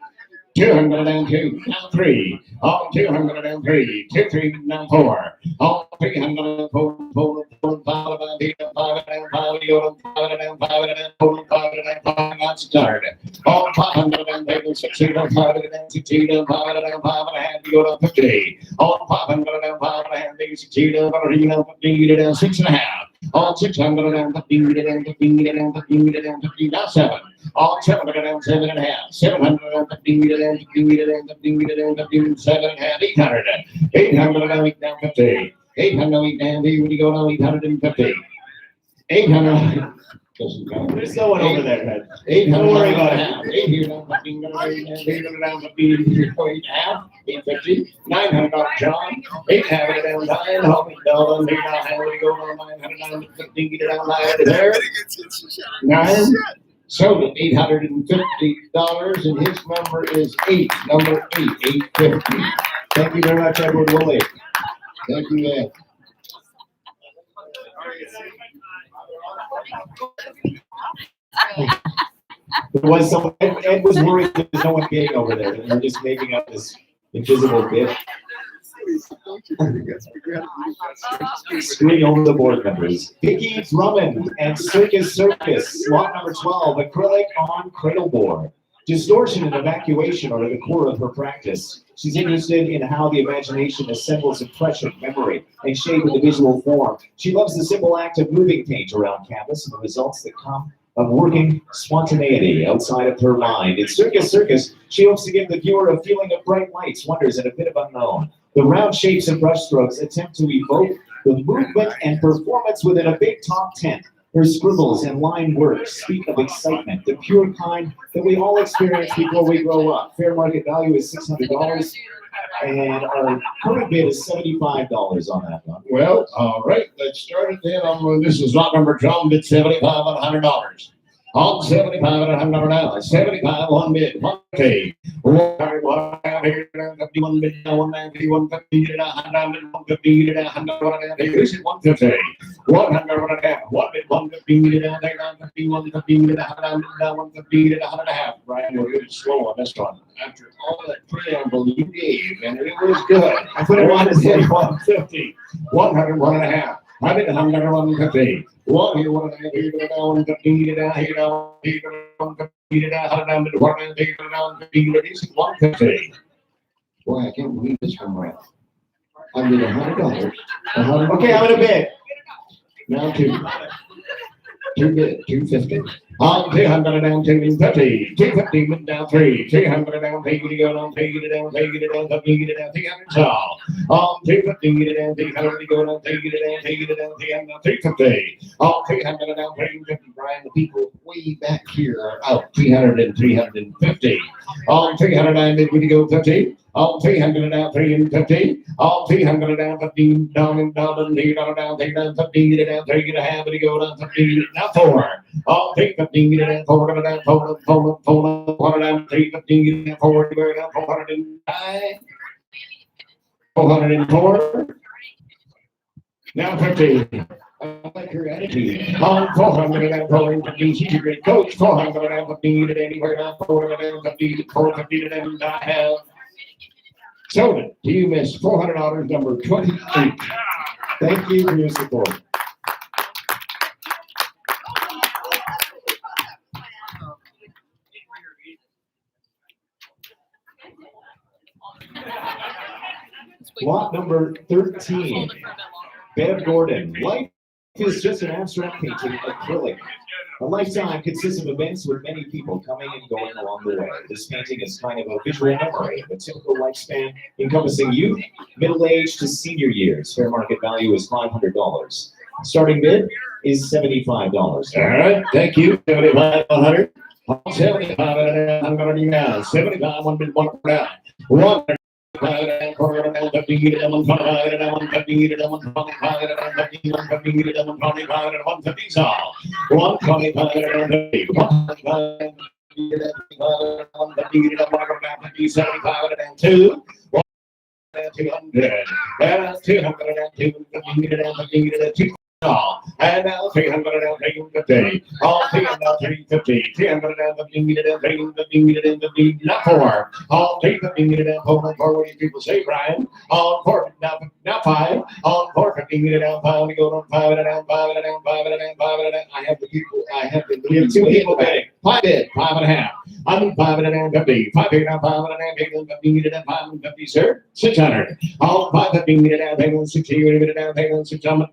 $200 down 2, down 3. All $200 down 3, 2, 3 down 4. All $300 down 4, 4, 4, 5 down 5 down 5. go to 5 and down, 5 and down, 4 and 5 and down, 5 and down, start. All 500 and down, 16 and 5 and down, 16 and 5 and down, 5 and a half, you go to 50. All 500 and down, 5 and a half, 16 and 15 and down, 6 and a half. All 600 and 15 and 15 and 15 and 15, now 7. All 700 and 7 and a half, 700 and 15 and 15 and 15 and 15, 7 and a half, 800. 800 and 8 down 50. 800 8 down, here we go now, 850. 800. There's no one over there, man. 800. Don't worry about it. 8 here down 15, 800 down 15, 8 half, 850. 900 John. 800 down 9, help me down, 800, we go down 900 down 15, get it down 9 there. 9. So $850, and his number is 8, number 8, 850. Thank you very much, Edward Woolley. Thank you, Ed. There was someone, Ed was worried there was no one bidding over there, and they're just making up this invisible bid. Screen over the board members. Vicky Drummond and Circus Circus, slot number 12, acrylic on cradle board. Distortion and evacuation are at the core of her practice. She's interested in how the imagination assembles impression, memory, and shape into visual form. She loves the simple act of moving paint around canvas and the results that come of working spontaneity outside of her mind. In Circus Circus, she hopes to give the viewer a feeling of bright lights, wonders, and a bit of unknown. The round shapes and brushstrokes attempt to evoke the movement and performance within a big top tent. Her scribbles and line work speak of excitement, the pure kind that we all experience before we grow up. Fair market value is $600, and our current bid is $75 on that one. Well, all right, let's start it then. This is lot number 12, bid $75 and $100. On 75 and $100 now. 75, one bid, 1K. 100, 151 bid, 190, 150, 100, 150, 100, this is 150. 100, 1 bid, 150, 150, 150, 150, 100. Brian, you're really slow on this one. After all that preamble you gave, and it was good. I put it on to say 150. 100, 1.5. I did 100, 150. 1 here, 1 here, 150, down here, down here, 150, down, 100 down, 150, down, 150. Boy, I can't believe this one right. I did $100. Okay, I'm gonna bid. Now 2 bid, 250. On 200 down, 250. 250 down 3. 300 down, take it down, take it down, take it down, take it down, 300 tall. On 250 get it down, 300 go down, take it down, take it down, 350. On 300 down, 350. Brian, the people way back here are out. 300 and 350. On 300 down, we go 50. On 300 down, 350. On 300 down, 15 down and down and down, take down 15, get it down, take it a half, it go down 15, now 4. On 315, get it down, 4 down, 4 down, 315, get it down, 4 down, 405. 404. Now 50. I like her attitude. On 400 and 450, she's a great coach. 400 and 15 at anywhere now. 450, 450 and I have. So, do you miss $400, number 28? Thank you for your support. Lot number 13, Bev Gordon. Life is just an abstract painting, acrylic. A lifetime consists of events with many people coming and going along the way. This painting is kind of a visual memory of a typical lifespan encompassing youth, middle age to senior years. Fair market value is $500. Starting bid is $75. All right, thank you. 75, 100. 75, I'm going to do now. 75, 1 bid, 1 down. 1. And now 300 all 300 $350. 350. Not four. On 350. Four. What do you people say, Brian? On four. Now five. On 450. Down five. We go on five and down five and down five and down five and down. I have the people. I have the two people betting. Five bid. 5.5. I mean 5 and a half 50. 5 here now 5 and a half 50 and 5 and 50, sir. 600. All 550 and a half 60 and a half 600.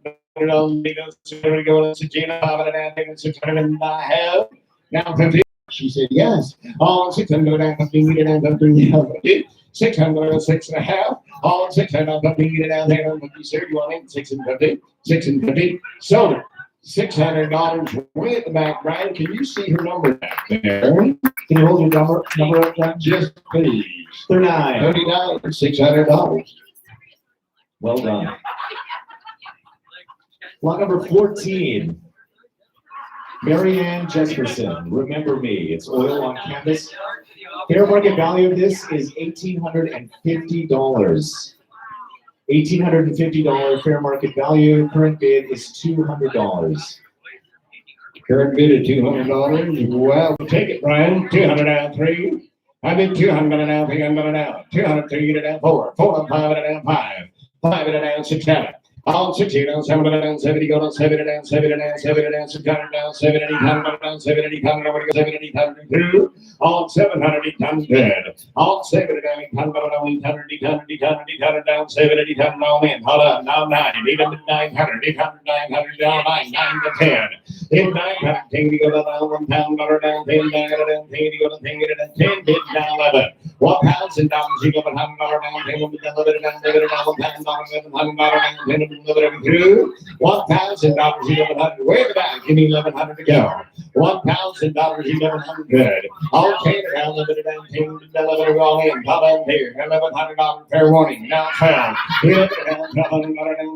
Go 16 5 and a half 600 and I have now 50. She said yes. All 600 and 50 and a half 50. 606 and a half. All 650 and a half 50, sir. You want it? 6 and 50. 6 and 50. Soda. $600 way at the back. Brian, can you see her number back there? Can you hold your number up there? Just please. 39. $39, $600. Well done. Lot number 14. Mary Ann Jesperson, Remember Me. It's oil on canvas. Fair market value of this is $1,850. $1,850 fair market value. Current bid is $200. Current bid at $200. Well, take it, Brian. 200 down 3. I bid 200 down 300 down. 203 down 4. 4 on 5 down 5. 5 down 6 down. All 60 down 7 down 70. Go down 7 down 7 down 7 down 600 down 7 800 down 7 800 7 802. All 700 800. All 7 down 800 down 7 800 all in. Hold on. Now 9. 800 900 800 900 down 9 9 to 10. In 900 10 to go down $1 down 10 down 10 to go to 10 bid down 11. $1,000 you go $100 down 10 down $11 down $1,000 down through $1,000 you got 100 way back. Give me 1,100 to go. $1,000 you got 100. I'll take it down 11 down 10 11 all in. Come on here. $1,100 fair warning. Now 12. $11 down 12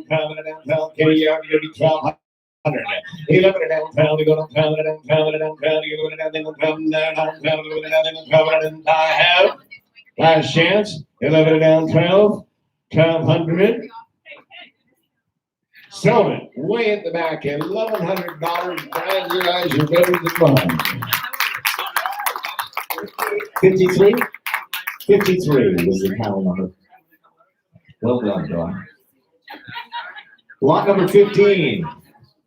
down 12. Can you be 1,200? 11 down 12 to go to 12 down 12 down 12 you go down 12 down I have last chance. 11 down 12. 1,200. Sold it way at the back end. $1,100. Brian, your eyes are better than mine. 53? 53 was the panel number. Well done, Don. Lot number 15.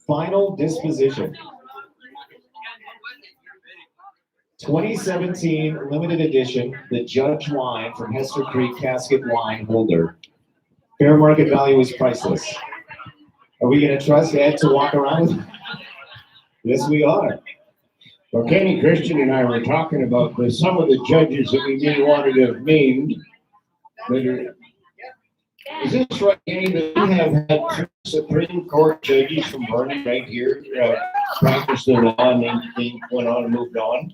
Final disposition. 2017 limited edition, the Judge wine from Hester Creek Casket Wine Holder. Fair market value is priceless. Are we going to trust Ed to walk around? Yes, we are. Well, Kenny, Christian, and I were talking about some of the judges that we may want to have named. Is this right, Kenny, that we have had 2 Supreme Court judges from Vernon right here practice their law and then they went on and moved on?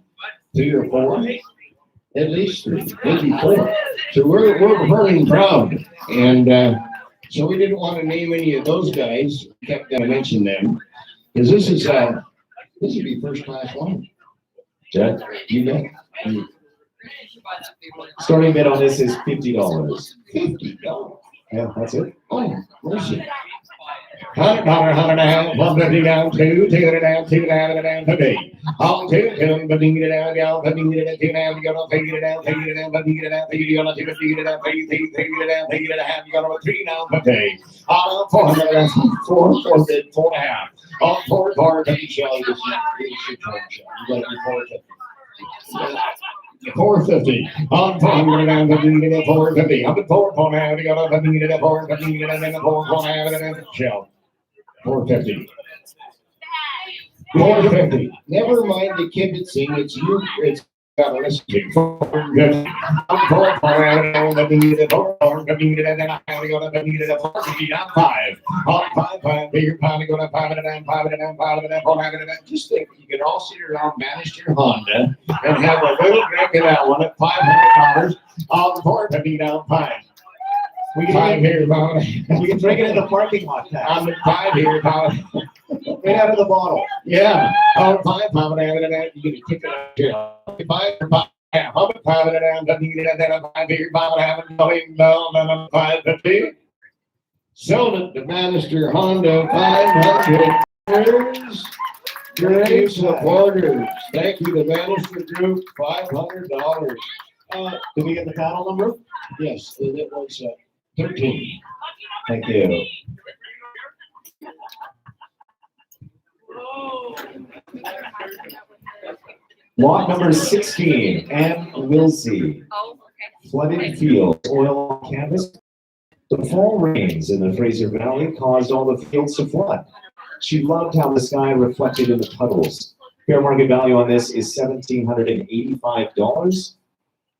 3 or 4? At least 3, maybe 4. So we're Vernon proud. And so we didn't want to name any of those guys. We kept going to mention them. Because this would be first class wine. Judge, you bet. Starting bid on this is $50. $50. Yeah, that's it. Oh, mercy. $100, $150 down 2, 200 down, 2 down, down 50. All 2, 2, but you get it down, y'all, but you get it down, you gotta take it down, but you get it down, take it down, take it down, take it down, take it down, take it down, you got 3 down, 50. All 400 down, 4 bid, 4.5. All 4, 50 Shelley, this is your turn, Shelley. You gotta be 450. 450. On 400 down, 450. Up at 4.5, you got 450, and 4.5, and Shell. 450. 450. Never mind the kibitzing. It's you. It's got to listen to. 450. I'm 450, and then I have to go to 450. I'm 5. On 5, figure 5, go to 5 and then 5 and then 5 and then 4 and then. Just think, you can all sit around, manage your Honda, and have a little drink of that one at $500. On 450 down 5. We can 5 here, about. We can drink it in the parking lot now. I'm at 5 here, about. Right out of the bottle. Yeah. On 5, and then you get a kick it out here. 5, yeah, I'm at 5 and then 5 here, 5 and then 550. Sold it to Manister Honda $500. Great supporters. Thank you, the Bannister Group, $500. Did we get the paddle number? Yes, it was 13. Thank you. Lot number 16, Ann Wilsey. Oh, okay. Flooded fields, oil on canvas. The fall rains in the Fraser Valley caused all the fields to flood. She loved how the sky reflected in the puddles. Fair market value on this is $1,785.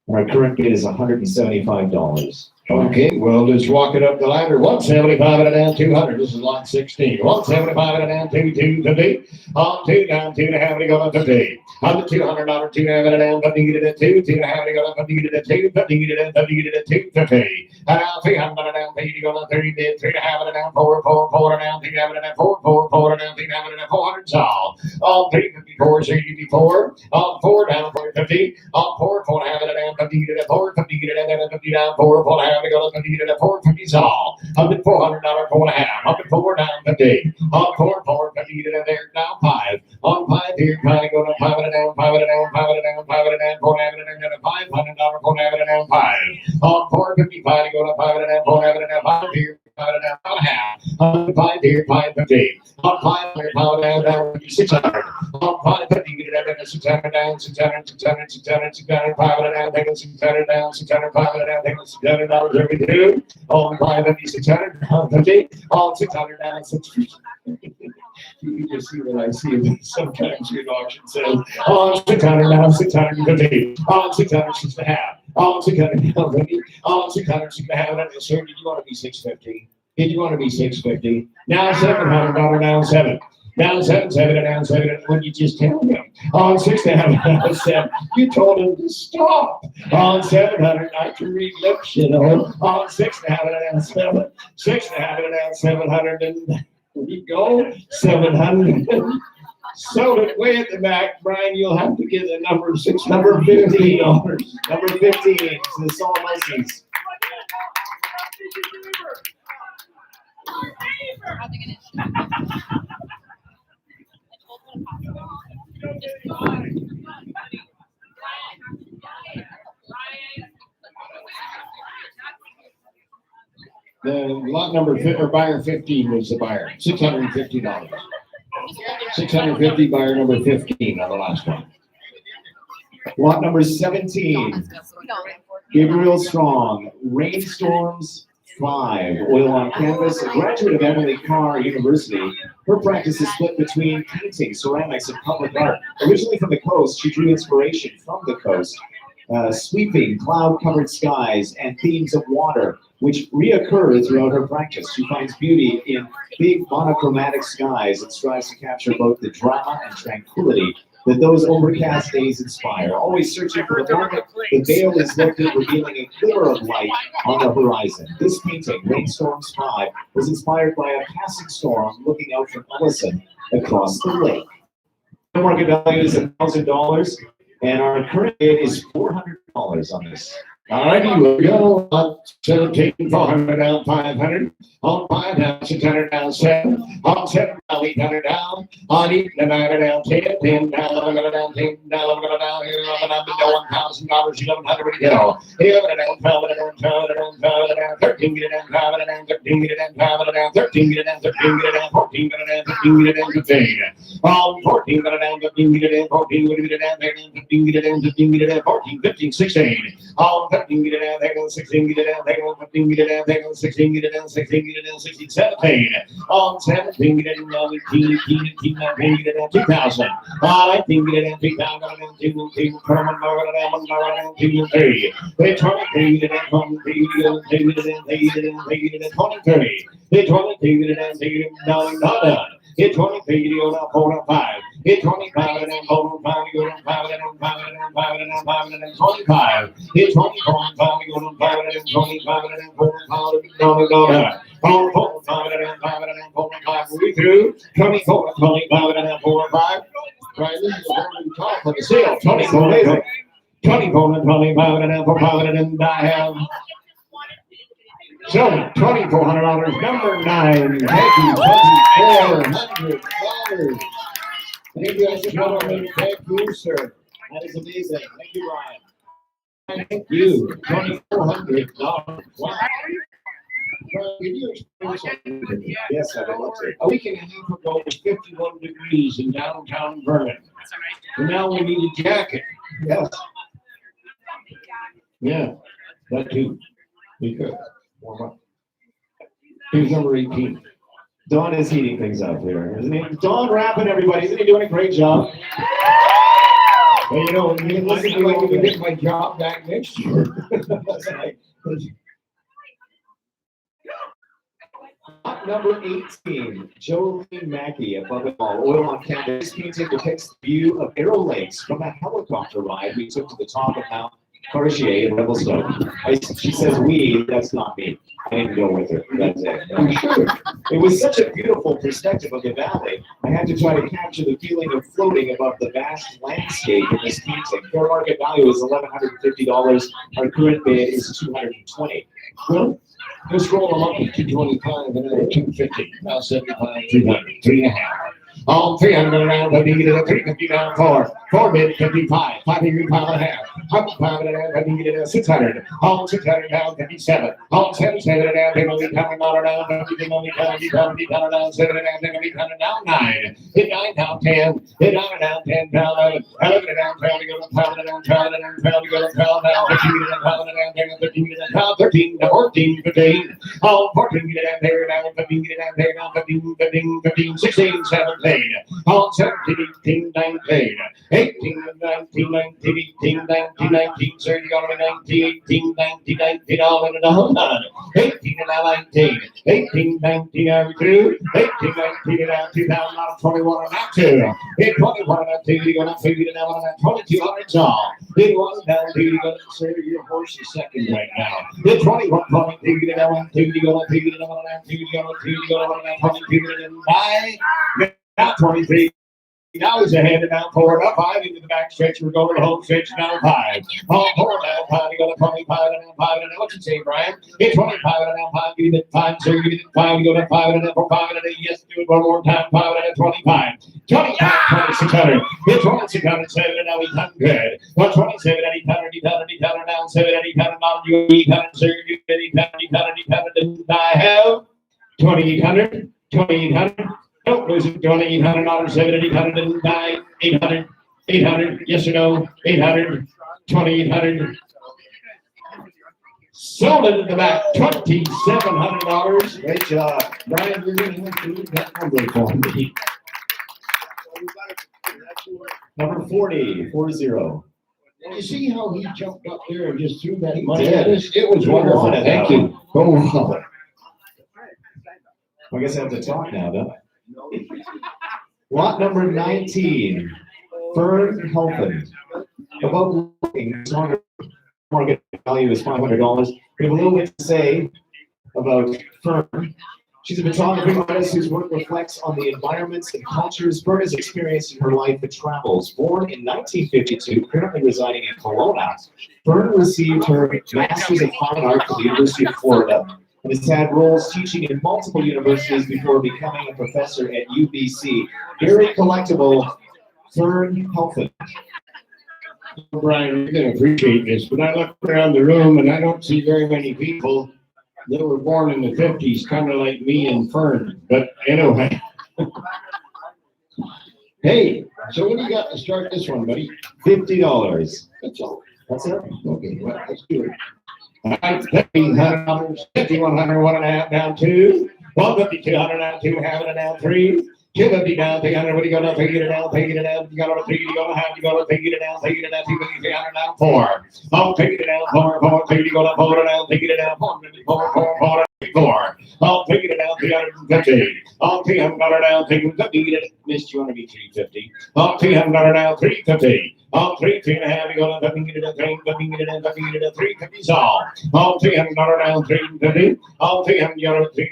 And our current bid is $175. Okay, well, let's walk it up the ladder. 175 and a down 200. This is lot 16. 175 and a down 250. On 2 down 2.5 to go up 50. On the $200, 2 down and a down 50 get it at 2. 2.5 to go up 50 get it at 2. 50 get it at 50 get it at 250. And now 300 and a down 50 to go up 30 bid. 3 to have it and down 4 and a down 3 have it and down 4 and down 3 have it and down 400 all. On 354 354. On 4 down 450. On 4 4 have it and down 50 get it at 4 50 get it at 50 down 4 4 have to go up 50 get it at 450 all. Up at $400 4.5. Up at 4 down 50. On 4 50 get it at there now 5. On 5 here 5 go to 5 and a down 5 and a down 5 and a down 5 and a down 4 and a down $500 4 and a down 5. On 455 to go to 5 and a down 4 and a down 5 here 5 and a down 5.5. On 5 here 550. On 500 5 down 600. On 550 get it at 600 down 600 600 600 600 5 and a down taking 600 down 600 5 and a down taking $600 every two. On 550 600 on 50. On 600 down 600. You can just see what I see sometimes in auction sales. On 600 down 650. On 600 6.5. On 600 down 50. On 600 6.5. Sir, did you want to be 650? Did you want to be 650? Now $700 down 7. Down 7 7 and down 7. And what did you just tell him? On 6.5 down 7. You told him to stop. On 700, I can read lips, you know. On 6.5 and down 7. 6.5 and down 700 and there we go. 700. Sold it way at the back, Brian. You'll have to get the number 6. Number $15. Number 15. So the Solid Moses. The lot number buyer 15 was the buyer. $650. 650 buyer number 15 on the last one. Lot number 17, Gabriel Strong, Rainstorms 5, oil on canvas, a graduate of Emily Carr University. Her practice is split between painting, ceramics, and public art. Originally from the coast, she drew inspiration from the coast, sweeping cloud-covered skies and themes of water, which reoccur throughout her practice. She finds beauty in big monochromatic skies and strives to capture both the drama and tranquility that those overcast days inspire. Always searching for the moment the veil is lifted, revealing a glimmer of light on the horizon. This painting, Rainstorms 5, was inspired by a passing storm looking out from Ellison across the lake. The market value is $1,000, and our current bid is $400 on this. All right, here we go. On 17, 400 down, 500. On 5 down, 600 down, 7. On 7 down, 800 down. On 8, 900 down, 10. 10 down, 11 down, 10 down, 11 down, 11 down, $1,000, 1,100, ready to go. 11 down, 12 down, 12 down, 12 down, 13 get it down, 12 down, 13 get it down, 12 down, 13 get it down, 13 get it down, 14 get it down, 15 get it down, 15. On 14 get it down, 15 get it down, 14 get it down, 15 get it down, 15 get it down, 14, 15, 16. On 15 get it down, 16 get it down, 15 get it down, 16 get it down, 16 get it down, 16, 17. On 17 get it down, 18, 19 get it down, 2,000. 19 get it down, 2,000, 2, 2, 3. 23 get it down, 23 get it down, 23 get it down, 23. 23 get it down, not done. Hit 23, you go down 4 and 5. Hit 25 and then 4 and 5, you go down 5 and then 5 and then 5 and then 5 and then 25. Hit 24 and 5, you go down 5 and then 25 and then 4 and 5 and then 4 and 5 and then 5 and then 4 and 5. We through 24 and 25 and then 4 and 5. Right, this is a very top of the sale. 24 and 25 and then 4 and 5 and then I have. So $2,400, number 9. Thank you, $2,400. Thank you, ladies and gentlemen. Thank you, sir. That is amazing. Thank you, Brian. Thank you. $2,400. Wow. Brian, can you explain something? Yes, I would love to. A week and a half ago, it was 51 degrees in downtown Vernon. And now we need a jacket. Yes. Yeah, that too. We could. Warm up. Here's number 18. Don is heating things up here, isn't he? Don rapping, everybody. Isn't he doing a great job? Well, you know, you can listen to like to get my job back next year. Number 18, Jolene Mackey above it all. Oil on canvas. This painting depicts the view of Arrow Lakes from a helicopter ride we took to the top of Mount Cartier in Revelstoke. She says we, that's not me. I didn't go with her. That's it. It was such a beautiful perspective of the valley. I had to try to capture the feeling of floating above the vast landscape in this painting. Fair market value is $1,150. Our current bid is $220. Well, let's scroll them up to 225 and then 250. Now 75, 300, 3.5. All 300 around, but you get a 350 down 4 bid 55, 5.5. 600. All 600 down 57. All 77 down, they will be coming all around. They will be coming down 7 and then be coming down 9. Hit 9 down 10. Hit 9 down 10 down 11. 11 down 12 to go to 12 down 12 down 12 to go to 12 down 15 down 12 down 10 13 down 13 to 14 15. All 14 get down there down 15 get down there down 15 16 17. All 17 18 19 18 19 19 18 19 19 30 all in 19 18 19 19 all in the whole none 18 and 19 18 19 over 2 18 19 and out 2021 and out 2 hit 21 and out 2 you're gonna figure it out on that 2200 all hit 1 down 2 you're gonna say your horse is second right now hit 21 point 2 you're gonna 2 you're gonna figure it out on that 2 you're gonna 2 you're gonna 22 and by now 23. Now he's ahead and now 4 up 5 into the back stretch. We're going to the home stretch now 5. All 4 down 5. You got a 25 and now 5 and now what you say, Brian? It's 25 and now 5. Give it 5, sir. Give it 5. You go to 5 and now 4 5 and now yes. Do it one more time. 5 and now 25. 25, 2600. It's 2600 7 and now 800. 127 and 800. 800 down 7 and 800 down. You 800, sir. You 800. I have 2800. 2800. Nope, lose it. $2,800, 7 800, 9, 800, 800, yes or no, 800, 2,800. Sold it at the back, $2,700. Great job. Brian, you're going to have to leave that number for me. Number 40, 40. You see how he jumped up there and just threw that He money did. at us? It was wonderful. Thank you. Oh, wow. I guess I have to talk now, don't I? Lot number 19, Fern Helfand. Above looking, market value is $500. We have a little bit to say about Fern. She's a photography artist whose work reflects on the environments and cultures Fern has experienced in her life and travels. Born in 1952, currently residing in Kelowna, Fern received her Master's of Fine Art from the University of Florida and has had roles teaching in multiple universities before becoming a professor at UBC. Very collectible, Fern Helfand. Brian, you're going to appreciate this, but I look around the room and I don't see very many people that were born in the 50s, kind of like me and Fern. But anyway. Hey, so what do you got to start this one, buddy? $50. That's all. That's it. Okay, well, let's do it. $1,500, 5,100, 1.5 down 2, 150, 200 down 2, half it down 3, 250 down 300. What do you got to take it down? Take it down. You got to take it down. Half. You got to take it down. Take it down. 250, 300 down 4. I'll take it down 4. 4. Take it down 4 down. Take it down 4. 4. 4. 4. I'll take it down 350. I'll take $100 down. Take it. Missed you want to be 350. I'll take $100 down 350. I'll 3.5. You got to take it down 350. All. I'll take $100 down 350. I'll take $100 down 3.5. You got to take it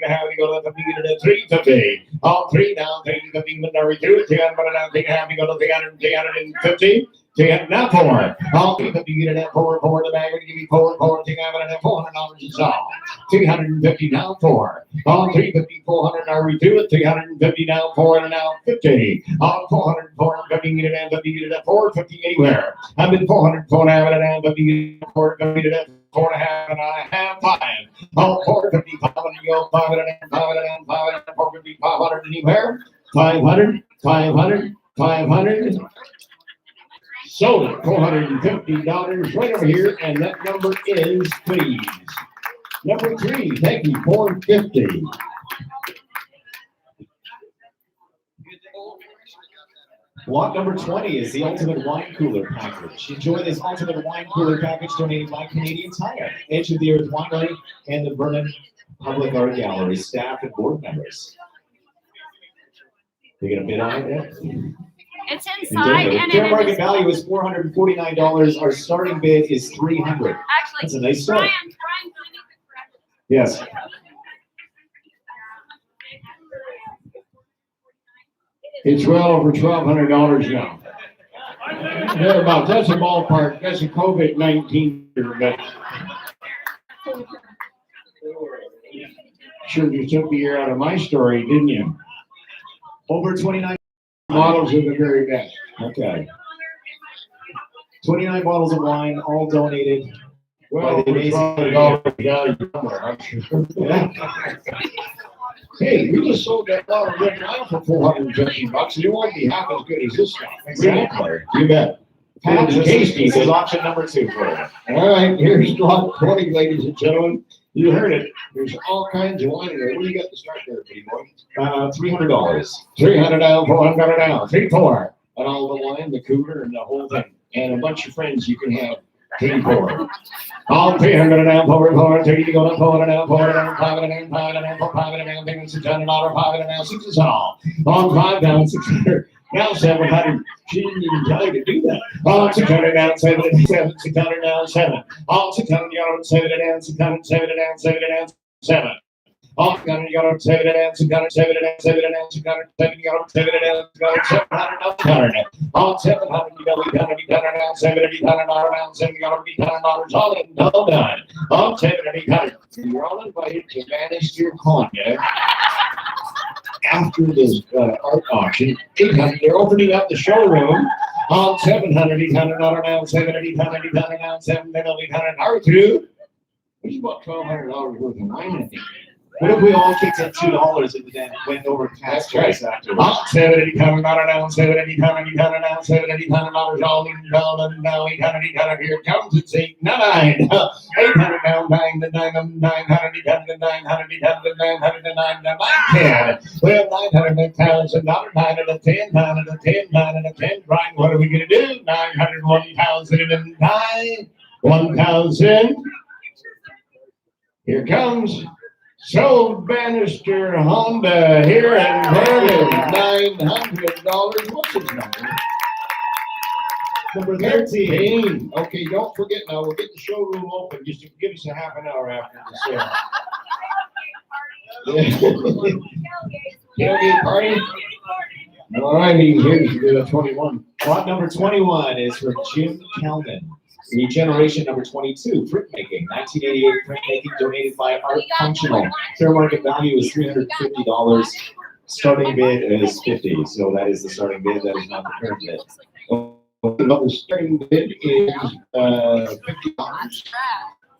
down 350. I'll 3 down 350. But now we do it. $300 down 3.5. You got to take 350. Now four. All 350 get it at four. Four in the bag. We're gonna give you four. Take out it at $400 is all. 350 down four. All 350, 400. Are we do it? 350 down four and now 50. All 400, 450 get it at 50. Get it at 450 anywhere. I've been 400, 400 and 50. 450 get it at 4.5 and I have 5. All 450, 500 go 500 and 500 and 500 and 450, 500 anywhere. 500, 500, 500. Sold it, $450 right over here, and that number is, please. Number 3, thank you, 450. Lot number 20 is the Ultimate Wine Cooler Package. Enjoy this Ultimate Wine Cooler Package donated by Canadian Tire, Edge of the Earth Winery, and the Vernon Public Art Gallery staff and board members. You get a bid on it yet? It's inside and Fair it market is. value is $449. Our starting bid is $300. Actually, That's a nice start. Brian, can I make it correct? Yes. It's well over $1,200 now. Thereabouts. That's a ballpark. That's a COVID-19. But sure you took the air out of my story, didn't you? Over 29 Models are the very best. Okay. 29 bottles of wine, all donated. Well, By the amazing- $1,200 down somewhere, I'm sure. Yeah. Hey, we just sold that bottle of red wine for $450. You won't be half as good as this stuff. Exactly. You bet. Pat, It's tasty. this is option number 2 for you. All right, here's lot 20, ladies and gentlemen. You heard it. There's all kinds of wine in there. What do you got to start there, pretty boy? $300. 300 down, 400 down, 3, 4. And all the wine, the cooler, and the whole thing. And a bunch of friends you can have. 3, 4. All 300 down, 4, 3 to go down, 400 down, 400 down, 500 down, 500 down, 500 down, $600, 500 down, 6 is all. On 5 down, 600. Now 700. She didn't even tell you to do that. All 600 down, 7, 600 down, 7. All 600 down, 7 down, 600, 7 down, 7 down, 7. All 600 down, 7 down, 600, 7 down, 7 down, 600, 7 down, 7 down, 700, 700. All 700, you know, we done it, down, 70 down, 7 $700, all in, all done. All 70 down. You're all invited to manage your condo. After this art auction, 800, they're opening up the showroom. All 700, $800 now, 700, $800 now, 700, $800 hour through. There's about $1,200 worth of wine in there. What if we all kicked in $2 and then went over tax price afterwards? All 70, $800 now, 70, $800 now, 70, $800 all in, down, now 800 here comes it's 899. 800 down, 900, 900, 800, 900, 800, 900, 910. Well, $900,000, 910, 910, 910. Brian, what are we gonna do? 900, 1,009, 1,000. Here comes Sold Bannister Honda here in Vernon. $900. What's his number? Number 13. Okay, don't forget now. We'll get the showroom open. Just give us a half an hour after the sale. Tailgate party. All right, here's the 21. Lot number 21 is for Jim Kelman. Regeneration number 22, printmaking, 1988 printmaking donated by Art Functional. Fair market value is $350. Starting bid is $50. So that is the starting bid. That is not the current bid. The starting bid is $50.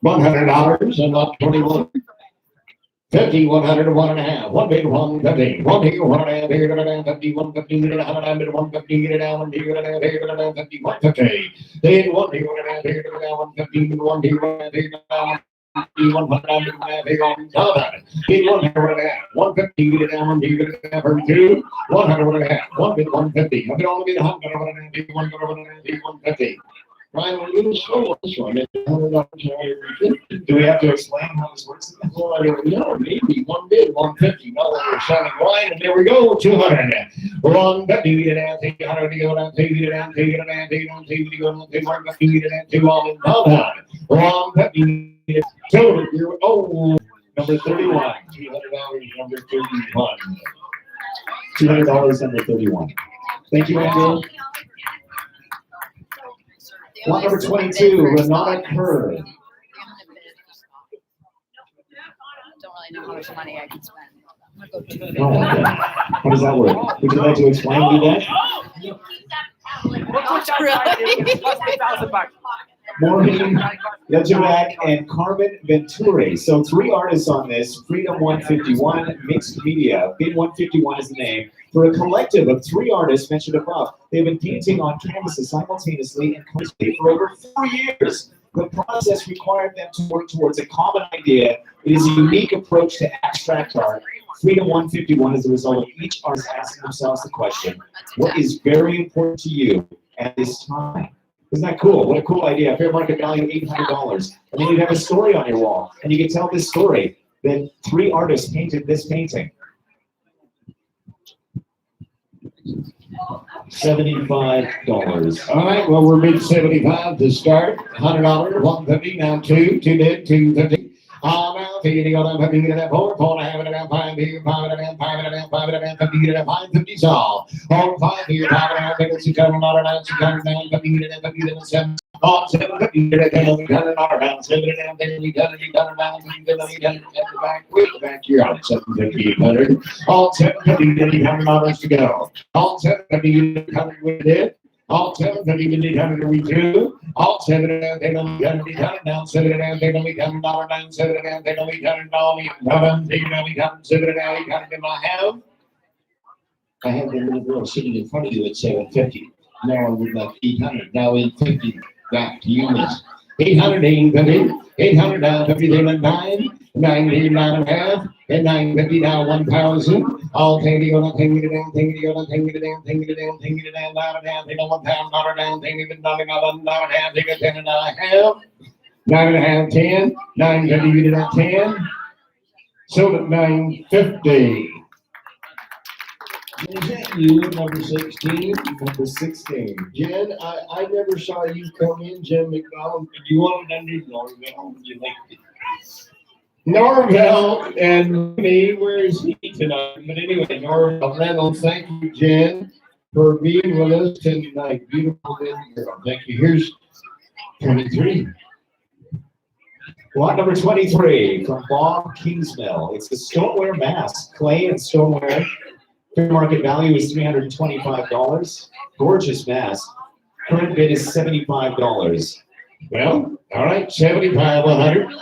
$100 and not 21. 50, 100, 1.5. One bid, 150. 1 here, 1.5 here, 50, 150, 100, 150, get it down, 1 here, 50, 150. Then 1 here, 1.5 here, 150, 1 here, 1.5 here, 100, here on top of it. Get 1 here, 1.5. 150, get it down, 1 here, 2. 100, 1.5. 1 bid, 150. I can only get 100, 150, 150. Ryan, we're a little slow on this one. $100. Do we have to explain how this works? Well, I don't know, maybe 1 bid, 150. Now we're selling wine, and there we go, 200. 150, get it down, 300, go down, take it down, take it down, take it down, take it down, take 150, get it down, 2 all in, all down. 150, so, oh, Number 31. $300, number 31. $200, number 31. Thank you, Andrew. Lot number 22, Renata Kerr. Don't really know how much money I can spend. I'm gonna go to Oh, okay. What is that word? Would you like to explain to that? Maureen Yajuak and Carmen Venturi. So 3 artists on this. Freedom 151, Mixed Media. Bid 151 is the name. For a collective of 3 artists mentioned above, they've been painting on canvases simultaneously and constantly for over 4 years. The process required them to work towards a common idea. It is a unique approach to abstract art. Freedom 151 is the result of each artist asking themselves the question, what is very important to you at this time? Isn't that cool? What a cool idea. Fair market value, $800. And then you'd have a story on your wall. And you could tell this story that 3 artists painted this painting. $75. All right, well, we're bid 75 to start. $100, 150, now 2 bid, 250. Now 50, go down 50, get it 4, 4 and a half, and a half, 5 here, 5 and a half, 5 and a half, 5 and a half, 50, get it 550 all. All 5 here, 5 and a half, $600, 600, 50, get it 50, get it 7. All 750, get it 10, $100 down, 7 and a half, then we done it down, 50, get it back, with the back here on 750, 800. All 750, get $800 to go. All 750, get 800 with it. All 750, get 800 we do. All 7 and a half, they don't be 800 down, 7 and a half, they don't be $10 down, 7 and a half, they don't be $10 down, 7 and a half, 800 in my hand. I have the little girl sitting in front of you at 750. Now I would like 800. Now 850. Back to you, miss. 800, 850. 800 down, 50, they went 9. 9, 9 and a half. And 950 down, 1,000. All take it on, take it down, take it on, take it down, take it down, take it down, down and down, take it $1 down, take it down, $1 and a half, take it 10 and a half. 9 and a half, 10. 950, get it at 10. So at 950. Is that you, number 16? Number 16. Jen, I never saw you come in, Jen McDonald. Do you want to do Norvell? Would you like to? Norvell and me, where is he tonight? But anyway, Norvell Reynolds, thank you, Jen, for being with us tonight. Beautiful little girl. Thank you. Here's 23. Lot number 23 from Bob Kingsmill. It's the stoneware mask, clay and stoneware. Fair market value is $325. Gorgeous mask. Current bid is $75. Well, all right, 75, 100.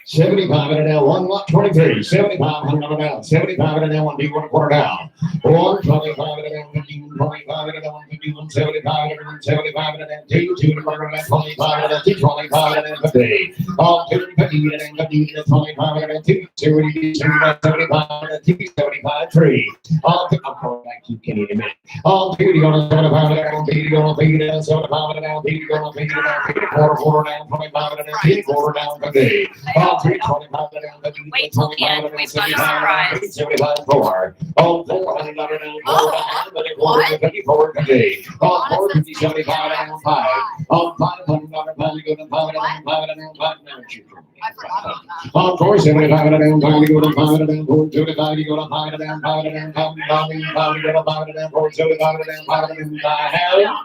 75 and a down, 1 lot 23. 7,500 down, 75 and a down, 1 D 1/4 down. 125 and a down, 15, 25 and a down, 51, 75 and a down, 75 and a down, 2, 2 and a down, 25 and a down, 25 and a down, 50. All 250 and a down, 50 and a 25 and a down, 2, 75 and a 2, 75, 3. All I'll call back to Kenny in a minute. All 2 on 75 and a down, 2 on 50 down, 75 and a down, 2 on 50 down, 4 down, 25 and a down, 4 down, 50. Wait till the end. We've got a surprise. 75 4. Oh, 400 down, 4 today. Oh, 450, 75 down, 5. Oh, $500 value go to 5 down, 5 down, 5 down. Oh, 475 down, 5 go to 5 down, 425 go to 5 down, 5 down, 5 go to 5 down, 475 down, 5 down.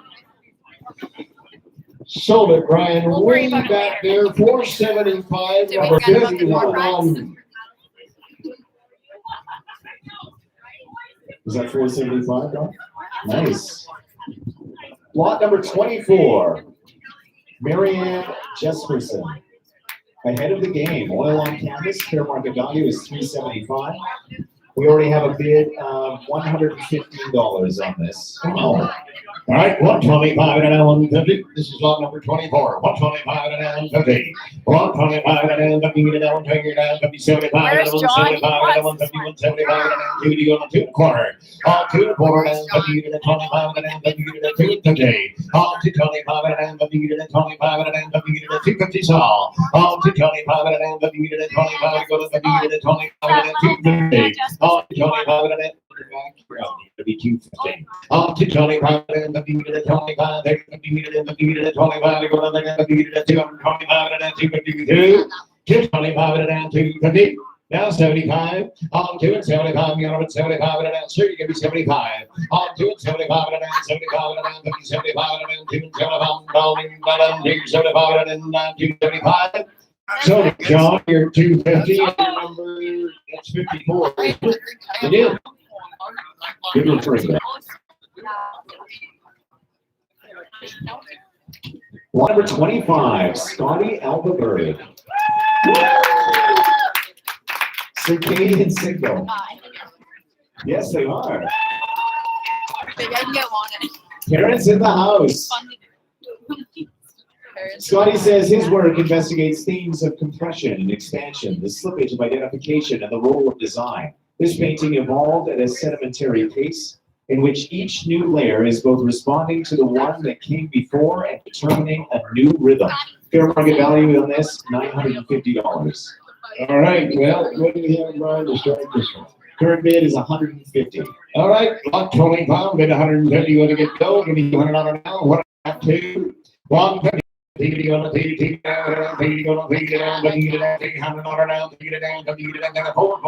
Sold it, Brian. Way back there, 475. Number 51. Is that 475? No? Nice. Lot number 24. Marianne Jesperson. Ahead of the game. Oil on canvas. Fair market value is $375. We already have a bid of $115 on this. Oh. All right, 125 and a 150. This is lot number 24. 125 and a 150. 125 and a 150 and a 150, 75 and a 175 and a 150, 175 and a 2 go to 2 1/4. All 2 1/4 and a 50 and a 25 and a 50 and a 250. All 225 and a 50 and a 25 and a 50 and a 250 saw. All 225 and a 50 and a 25 go to 50 and a 25 and a 250. All 225 and a to be 250. All 225 and the beat of the 25, the beat of the 25, go to the beat of the 225 and 252. 225 and 250. Now 75. On to it, 75. You're up at 75 and a down. Sure, you give me 75. On to it, 75 and a down. 75 and a down. 50, 75 and a down. 2 and 75. Down, 75 and a down. 275. So, John, you're 250. And your number, that's 54. You did. Give me a free. Number 25, Scotty Albaberg. Circadian Signal. Yes, they are. Maybe I can get one. Parents in the house. Scotty says his work investigates themes of compression and expansion, the slippage of identification, and the role of design. This painting evolved at a sedimentary pace in which each new layer is both responding to the one that came before and determining a new rhythm. Fair market value on this, $950. All right. Well, what do you have, Brian, to start this one? Current bid is $150. All right. Lot 25, bid 150. You want to get going? Give me $200 now. 1, 2, 150. Take it on, take it down, take it on, take it down, take it down, take $100 down, take it down, take it down, $4,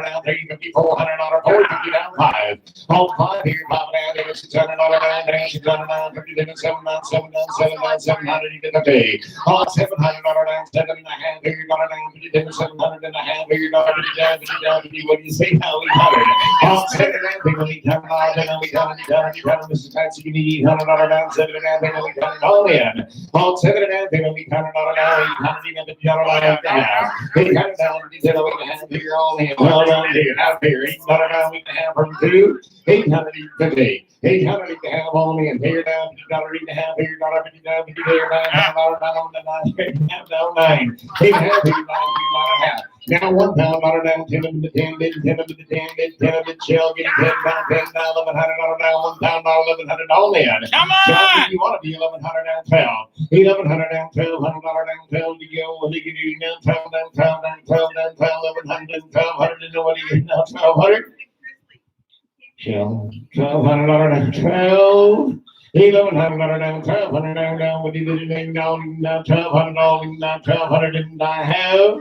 down, take $400, $50 down, 5. All 5 here, pop down, there is $600 down, there is $600 down, 50 down, 7 down, 7 down, 7 down, 700 you get the pay. All $700 down, 7 and a half, here you got it down, 50 down, 700 and a half, here you got it down, 50 down, 50, what do you say now? 800. All 7 down, people need $10, then we got it, this is fancy, you need $800 down, 7 down, then we got it all in. All 7 and a half, they will be $100 down, $850 down. $800 down, here all in. Well done, here, out here, $800 down, we can have from 2, $850. 800 you can have all in. Here down, $50 you can have here, $50 down, $50 here down, $9 down, 9. 8.5, $9. Now $1 down, 10 of the 10 bid, 10 of the 10 bid, 10 of the shell, get 10 down, $1100 down, $1 $1100 all in. Come on! You want to be $1100 down, 12. $1100 down, $1200 down, 12 to go. What do you do now? 12 down, 12 down, 12 down, 1100, 1200, and what do you get now? 1200. Shell, $1200 down, 12. $1100 down, $1200 down, what do you do now? $1200 down, $1200 and I have.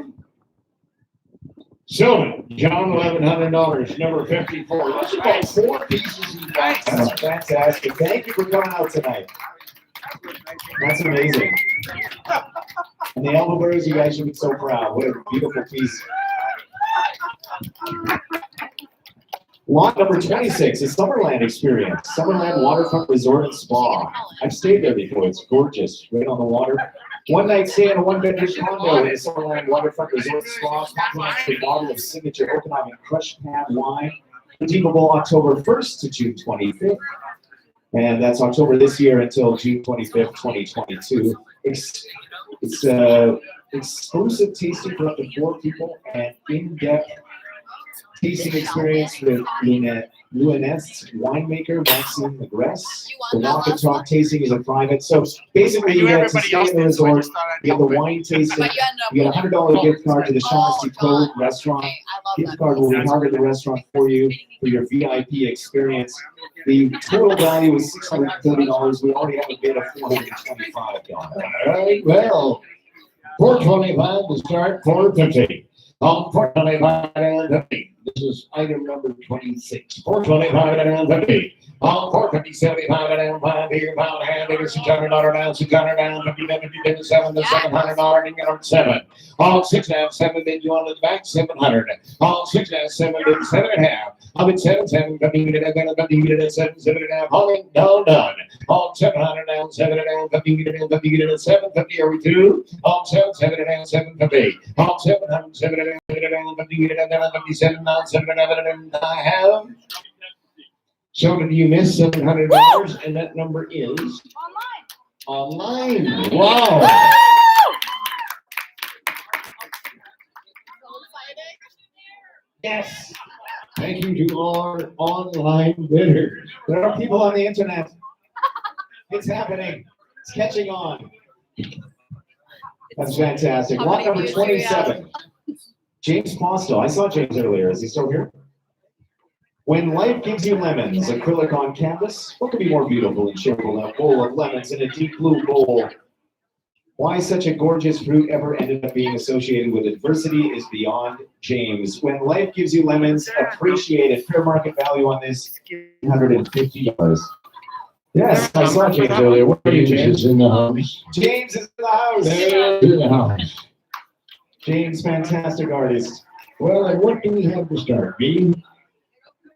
So, John, $1,100, number 54. That's about 4 pieces in that. That's fantastic. Thank you for coming out tonight. That's amazing. And the Elderberries, you guys should be so proud. What a beautiful piece. Lot number 26 is Summerland Experience. Summerland Waterfront Resort and Spa. I've stayed there before. It's gorgeous, right on the water. One night stay in a one-bedroom condo in the Summerland Waterfront Resort and Spa. Complimentary bottle of signature Okanagan Crushed Pan wine. Redeemable October 1st to June 25th. And that's October this year until June 25th, 2022. It's exclusive tasting for up to 4 people and in-depth tasting experience with Luanette's winemaker, Maxine McGress. The walk and talk tasting is a private. So basically, you get to stay in the resort, you get the wine tasting, you get a $100 gift card to the Shaughnessy Cove restaurant. Gift card will be targeted the restaurant for you for your VIP experience. The total value is $630. We already have a bid of $425. All right, well, $425 to start, $450. $425 and $50. This is item number 26. $425 and $50. $450, $75 and $5 here, pound hand, $600 down, $600 down, $50, $7 to $700, and you're 7. All 6 down, 7 bid you on the back, 700. All 6 down, 7 bid, 7.5. I'm at 7, 7, 50, then 7, 7.5. All done. All 700 down, 7 down, 50, 50, 750. Are we through? All 7, 7 down, 750. All 700, 7 down, 50, 57 down, 7 and I have. So did you miss $700? And that number is online. Wow. Yes. Thank you to all our online bidders. There are people on the internet. It's happening. It's catching on. That's fantastic. Lot number 27. James Postel. I saw James earlier. Is he still here? When life gives you lemons, acrylic on canvas, what could be more beautiful and shareable than a bowl of lemons in a deep blue bowl? Why such a gorgeous fruit ever ended up being associated with adversity is beyond James. When life gives you lemons, appreciate it. Fair market value on this, $150. Yes, I saw James earlier. Where are you, James? James is in the house. James is in the house. James is in the house. James, fantastic artist. Well, and what do we have to start, B?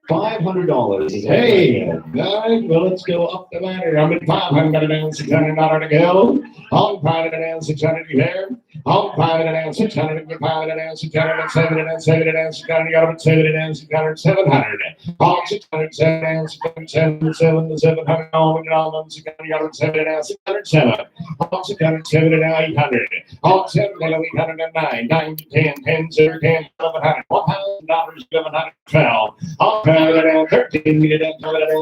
$500 is Hey, all right, well, let's go up the ladder. I'm at $500 down, $600 to go. On $500 down, $600 to there. On $500 down, $600 to $500 down, $600 $700 down, $700 down, $600 got up at $700 down, $600 $700. On $600 $7 down, $600 $700 on $600 got up at $700 down, $600 $7. On $600 $700 down, $800. On $700 $800 9, 9 to 10, 10 0 10 $1,100. $1,000 $700 fell. On $500 down, 13 get it down,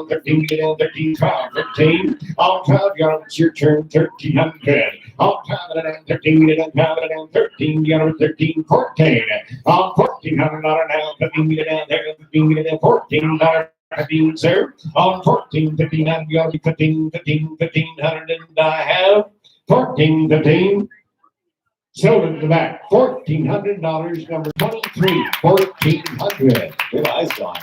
13 get it down, 13 12, 15. On 12 got it's your turn, 1,300. On $500 down, 13 get it down, 13 got it 13 14. On $1,400 now, 15 get it down, 15 get it down, $14. 15, sir. On 14, 15, and you got to be 15, 15, 1,500, and I have 14, 15. So in the back, $1,400, number 23, 1,400. Good eyes, John.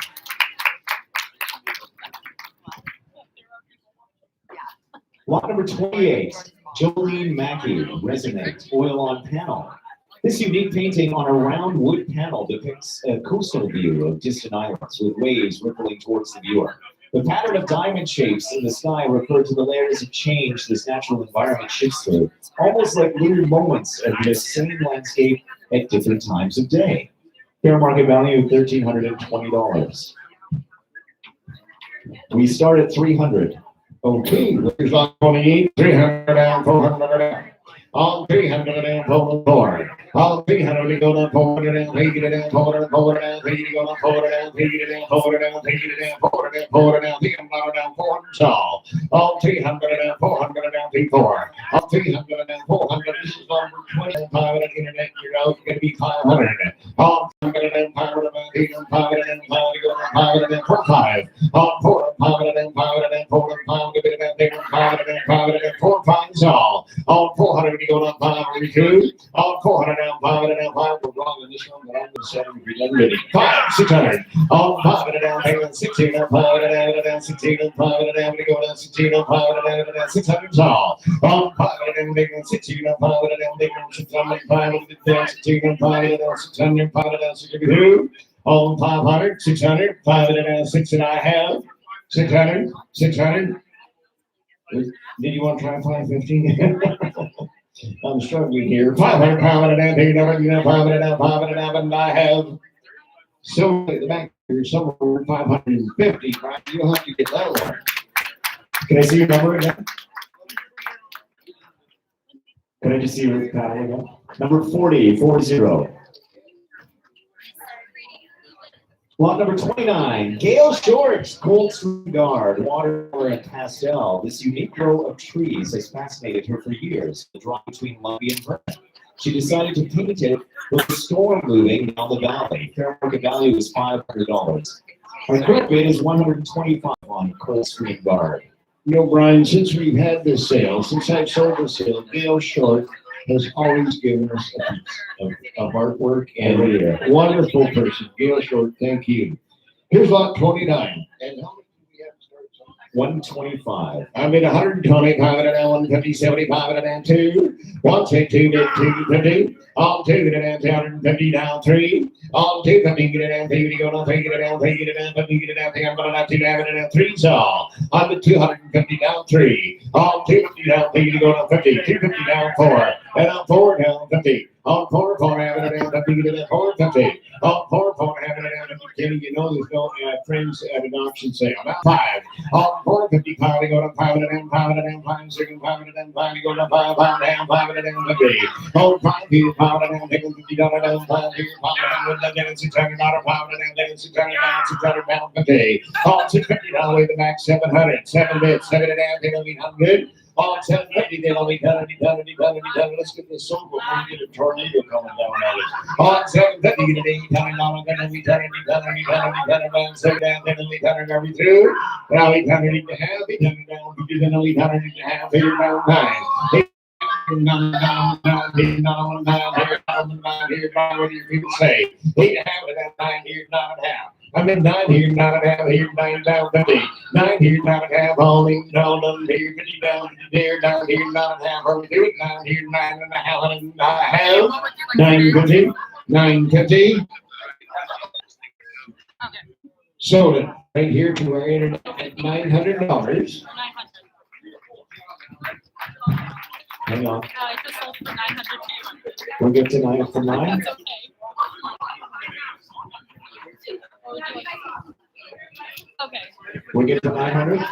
Lot number 28, Jolene Mackey, Resonate, Oil on Panel. This unique painting on a round wood panel depicts a coastal view of distant islands with waves rippling towards the viewer. The pattern of diamond shapes in the sky refer to the layers of change this natural environment shifts through, almost like little moments of the same landscape at different times of day. Fair market value of $1,320. We start at 300. Okay, there's on 28, 300 down, 400 down. On 300 down, 400. On 300, we go down, 400 down, take it down, 400, 400 down, take it down, 400 down, take it down, 400 down, take it down, 400 down, 400 down, take it down, 400 tall. On 300 down, 400 down, take 4. On 300 down, 400, this is number 25 at internet, you know, it's going to be 500. On 500 down, 500 down, take it down, 500 down, 500 down, 500 down, 4 5. On 4, 500 down, 500 down, 4 5, give it down, take it down, 500 down, 500 down, 4 5 tall. On 400, we go down 502. On 400 down, 500 down, 5. We're wrong on this one, but I'm going to set them if you're ready. 5, 600. On 500 down, take it 16. On 500 down, 16. On 500 down, we go down 16. On 500 down, 600 tall. On 500 down, take it 16. On 500 down, take it 600. 500 down, 16. On 500 down, 600. 500 down, 62. On 500, 600. 500 down, 6 and I have 600, 600. Did you want to try 550? I'm struggling here. 500 pound and take it over, 500 down, 500 down, and I have so at the back here somewhere 550. Right? You'll have to get that one. Can I see your number again? Can I just see your paddle again? Number 40, 40. Lot number 29, Gail Shorts, Cold Spring Guard, Watercolor and Pastel. This unique row of trees has fascinated her for years, the draw between Lumbee and Vernon. She decided to paint it with the storm moving down the valley. Fair market value is $500. Our current bid is $125 on Cold Spring Guard. You know, Brian, since we've had this sale, since I've sold the sale, Gail Short has always given us a piece of artwork and a wonderful person. Gail Short, thank you. Here's lot 29. And how many do we have to start? 125. I made 120, 150, 75, and 2. 1, 2, 2, 250. On 2, get it down, 250 down 3. On 250, get it down, 3, go down, 3, get it down, 3, get it down, 50, get it down, 3, I'm going to have to have it down 3 saw. On the 250 down 3. On 250 down 3, go down 50, 250 down 4. And on 4 down 50. On 4, 4, having it down 50, get it down 450. On 4, 4, having it down 50. Kenny, you know there's no friends at an auction sale. Now 5. On 450, 5, to go down 5 and down, 5 and down, 5 second, 5 and down, 5 to go down 5, 5 down, 5 and down 50. On 5 feet, 5 and down, take $50 down, 5 feet, 5 and down, $600, 5 and down, $600 down, 600 down 50. On 650 down, way the back 700, 7 bids, 7 and down, take 800. On 750, they'll be done. Let's get this sold before we get a tornado coming down on us. On 750, get it $800, then we done, down, 7 down, then we done every 2. Now 800 to half, 800 down, then 800 to half, 8 down 9. What do you people say? 8 and a half and a half, 9 here, 9 and a half. I'm in 9 here, 9 and a half here, 9 down 50. 9 here, 9 and a half, all in down here, 50 down there, down here, 9 and a half. Are we doing 9 here, 9 and a half, and a half? 950, 950. Sold it right here to our internet at $900. Hang on. I just sold for 900 to you. We'll get to 9 for 9. That's okay. Okay. We'll get to 900. 900.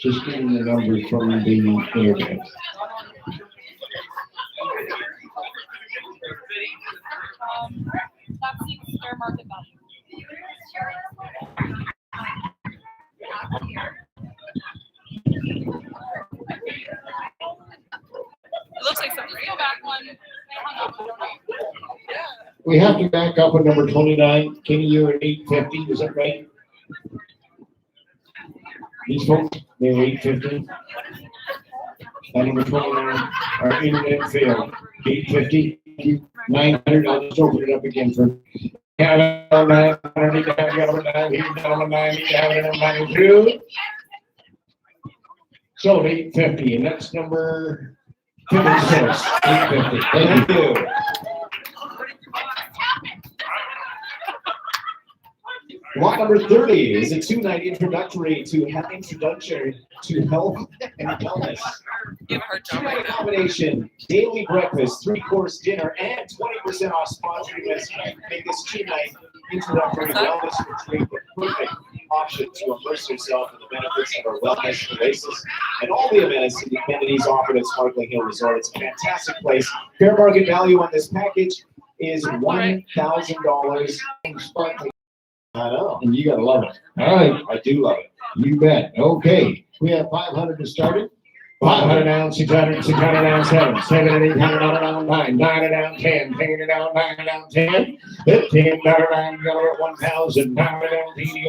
Just getting the numbers from the internet. That's the fair market value. It looks like something. Go back one. We have to back up at number 29. Kenny, you're at 850, is that right? These folks, they're 850. At number 29, our internet failed. 850, 900. I'll just open it up again for. So 850, and that's number 56. 850. Thank you. Lot number 30 is a 2-night introduction to health and wellness. Give her job. Two-night combination, daily breakfast, 3-course dinner, and 20% off sponsored events. Make this 2-night introductory wellness retreat the perfect option to immerse yourself in the benefits of our wellness oasis and all the amenities offered at Sparkling Hill Resort. It's a fantastic place. Fair market value on this package is $1,000. Sparkling. I know, and you gotta love it. All right, I do love it. You bet. Okay, we have 500 to start it. 500 down, 600, 600 down, 7, 7 and 800 down, 9, 9 down, 10, 10 down, 9 down, 10, 15 down, 1,000, 9 down, 10, 10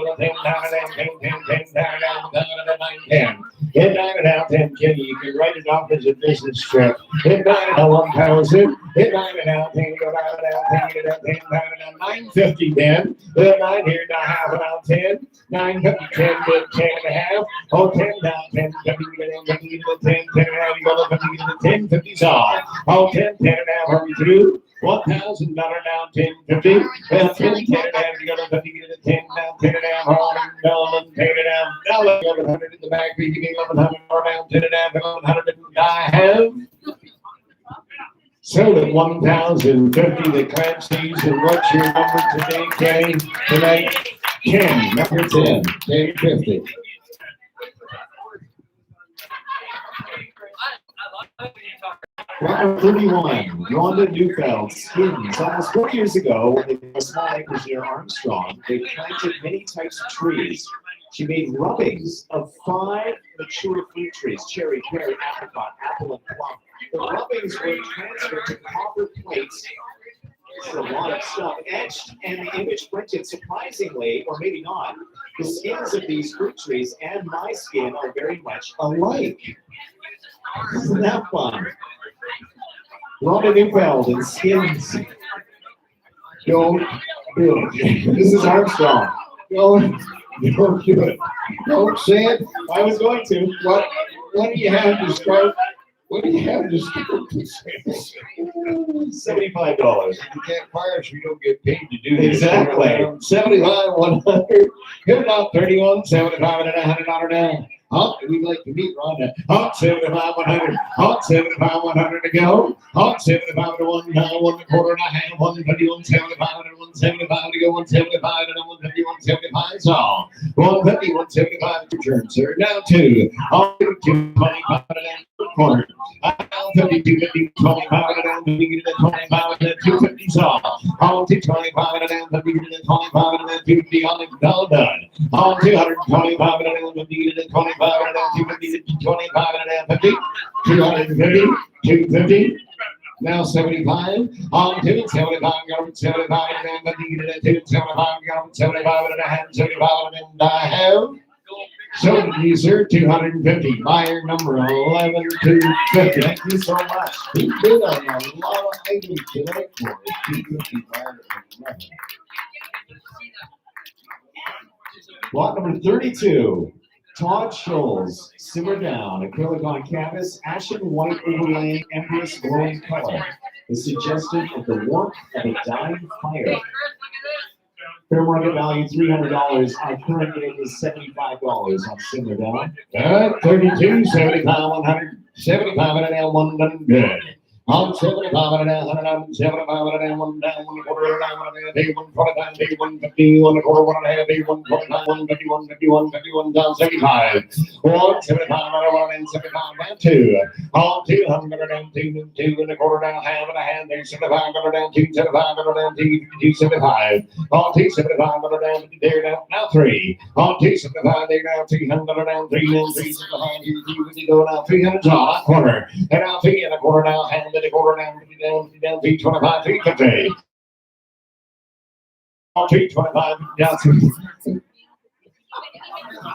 down, 10, 10, 10 down, 9 10. Hit 9 down, 10, Kenny. You can write it off as a business trip. Hit 9 down, 1,000. Hit 9 down, 10, go 9 down, 10, down, 10, 9 950 then. Hit 9 here, down half down, 10, 950, 10, 10 and a half. Oh, 10 down, 10, 50 down, 50 10, 10 and a half, you go to 50 to 10, 50's off. Oh, 10, 10 and a half, are we through? $1,000 down, 10, 50. 10, 10 and a half, you go to 50 to 10, down, 10 and a half, $1,000, 10 and a half. Now, 1,100 in the back, we give 1,100 more down, 10 and a half, 1,100 and I have. So at 1,050, the Clancy's, and what's your number today, Kenny? Tonight, 10, number 10, 1050. Number 31, Wanda Neufeld, Skins. Almost 4 years ago, when they were small acres near Armstrong, they planted many types of trees. She made rubbings of 5 mature fruit trees: cherry, pear, apricot, apple, and plum. The rubbings were transferred to copper plates. This is a lot of stuff etched and the image printed. Surprisingly, or maybe not, the skins of these fruit trees and my skin are very much alike. Isn't that fun? Wanda Neufeld and Skins. Don't do it. This is Armstrong. Don't do it. Don't say it. I was going to. What do you have to start? What do you have to start to say? $75. You can't fire us, we don't get paid to do this. Exactly. 75, 100. Hit about 31, 75 and $100 down. We'd like to meet Rhonda. 75, 100. 75, 100 to go. 75 to 1 now, 1 quarter and a half. 150, 175 and 175 to go. 175 and 150, 175 is all. 150, 175 to return, sir. Now 2. 225 and corner. 52, 50, 25 and down. 25 and 250 is all. 225 and down. 25 and 250 on the all done. 225 and down. 25 and 250, 25 and 50, 250, 250, Now 75. On to 75. Got 75 and then the needed it to 75. Got 75 and a half. 75 and I have. So user 250. Buyer number 11 to 50. Thank you so much. He bid on a lot of items tonight for it. 250 buyer 11. Lot number 32. Todd Scholes, Simmer Down, acrylic on canvas, ashen white overlaying empress glowing color is suggested of the warmth of a dying fire. Fair market value $300. Our current bid is $75 on Simmer Down. 32, 75, 100, 75 and an L, 100. On 75 and a half, 175 and a 1 down, 1 quarter, 1 1 45, 150, 1 quarter, 1 and a half, 145, 150, 151, 51 down, 75. 175 and a 1 and 75 down 2. On 200 and 2 and a quarter down, half and a half, 75 and a down 2, 75 and a down 2, 75. On 275 and a down there down now 3. On 275 there down 300 down 3 and 375 you go down 300 on corner and now 3 and a quarter down hand. A quarter down, 325, 350. 325 down.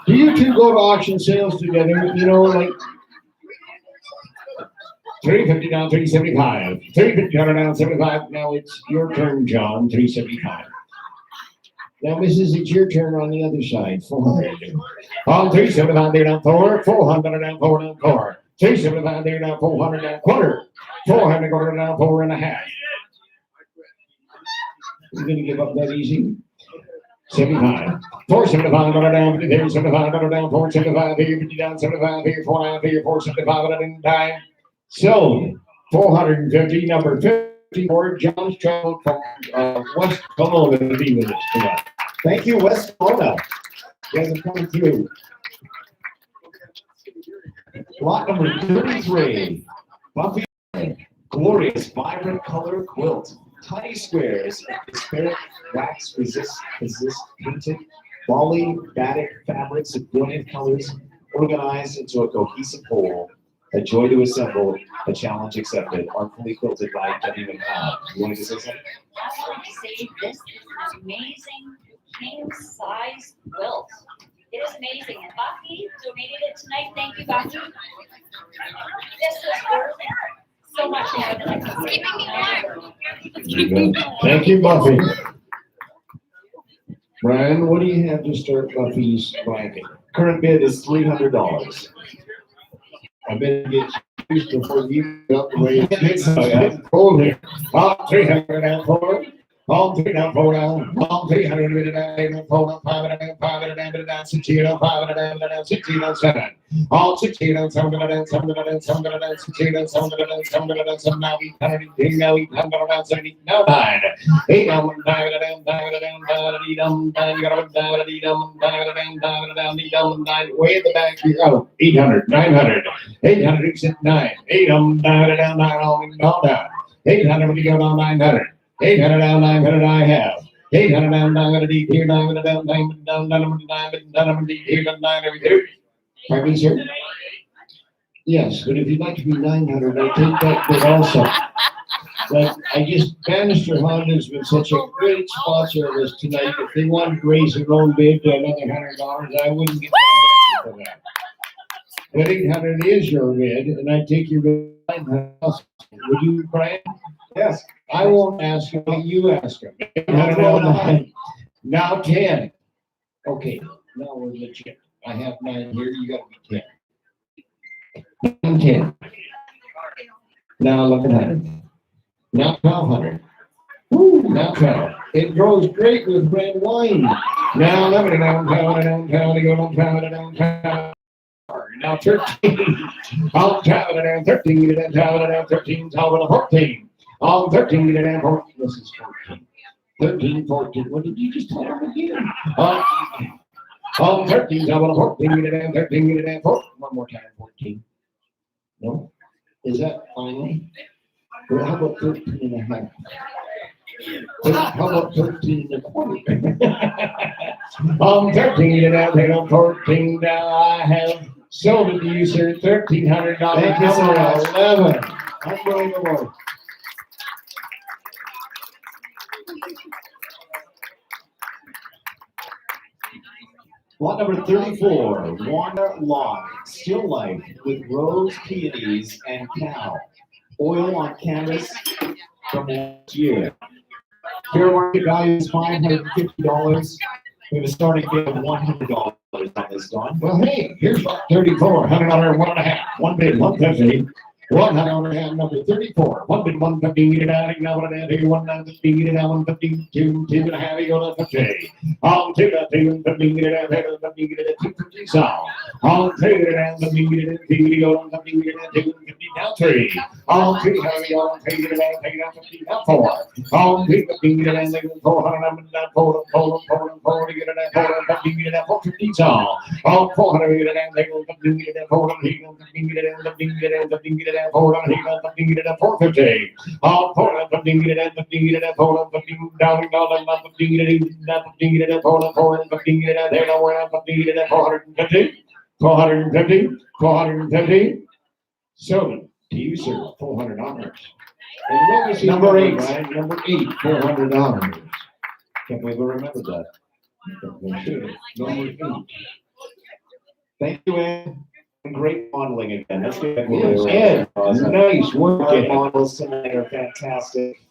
Do you two go to auction sales together? You know, like 350 down, 375. 350 down, 75. Now it's your turn, John. 375. Now, Mrs., it's your turn on the other side. 400. On 375 there down 4. 400 down 4 down 4. 375 there down 400 down quarter. 400 going down 4 and a half. You're going to give up that easy? 75. 475 going down 50 there, 75 going down 475 here, 50 down 75 here, 49 here, 475 and then die. So 450, number 54, John's travel from West Kelowna to be with us tonight. Thank you, West Kelowna. You guys are coming through. Lot number 33. Buffy. Glorious, vibrant color quilt. Tiny squares of disparate wax resist painted volley batik fabrics of brilliant colors organized into a cohesive whole. A joy to assemble, a challenge accepted. Artfully quilted by Debbie McNabb. You wanted to say something? I want to say this is an amazing king-size quilt. It is amazing. And Buffy donated it tonight. Thank you, Buffy. This is worth so much more than I can say. Thank you, Buffy. Brian, what do you have to start Buffy's blanket? Current bid is $300. I better get used before you get the way it's getting cold here. 300 down 4. All 3 down 4 down. All 300 down 4 down 5 down 16 down 5 down 16 down 7. All 16 down 7 down 7 down 7 down 16 down 7 down 7 down 7 now 800 now 800 down 70 now 9. 8 down 9 down 9 down 9 down way at the back here. Oh, 800 900 800 9 8 down 9 all down 800 when you go down 900. 800 down 900 I have. 800 down 900 deep here, 900 down 900 down 900 deep here, 900. Pardon me, sir? Yes, but if you'd like to be 900, I take that bid also. But I guess Bannister Honda's been such a great sponsor of us tonight. If they wanted to raise their own bid to another $100, I wouldn't get mad at you for that. But 800 is your bid, and I take your bid 900. Would you, Brian? Yes. I won't ask you, but you ask him. Now 10. Okay, now we're legit. I have 9 here, you got to be 10. 10. Now 1100. Now 1200. Woo, now 12. It grows great with red wine. Now 11 down, 12 down, 12 go down, 12 down, 12. Now 13. I'll 12 down, 13 down, 12 down, 13, 12 14. On 13 and 14. This is 14. 13, 14. What did you just tell him again? On 13, 14 and 13 and 14. One more time, 14. No? Is that final? Well, how about 13 and a half? How about 13 and a quarter? On 13 and a 14. Now I have sold it to you, sir. $1,300. Thank you so much. 11. Unbelievable. Lot number 34, Wanda Lock, Still Life with Rose, Peonies, and Cow. Oil on canvas from last year. Fair market value is $550. We have a starting bid of $100 on this, Don. Well, hey, here's lot 34, $100, 1.5, one bid, 150. $100 number 34. One bid, 150, get it out, you know what I did, 150, get it out, 150, two and a half, you go to 50. On to the 250, get it out, 250, get it at 250, so. On to the 50, get it at 2, go on 50, get it at 250, now 3. On to the heavy, on to get it out, take it out 50, now 4. On to the 50, get it out, 400, down 4, get it at 450, get it at 450, so. On 400, get it out, take it 50, get it at 450, get it at 50, get it at 50, get it at 400, get it at 450. On 450, get it at 50, get it at 450, down, 50, get it at 450, get it at there, nowhere, 50, get it at 450, 450, 450. So, to you, sir, $400. And Number 8. Right? Number 8, $400. Can't believe we remembered that. Number 8. Thank you, Ed. Great modeling again. Let's get back Yes, to Ed, nice work. Our Ed. models tonight are fantastic.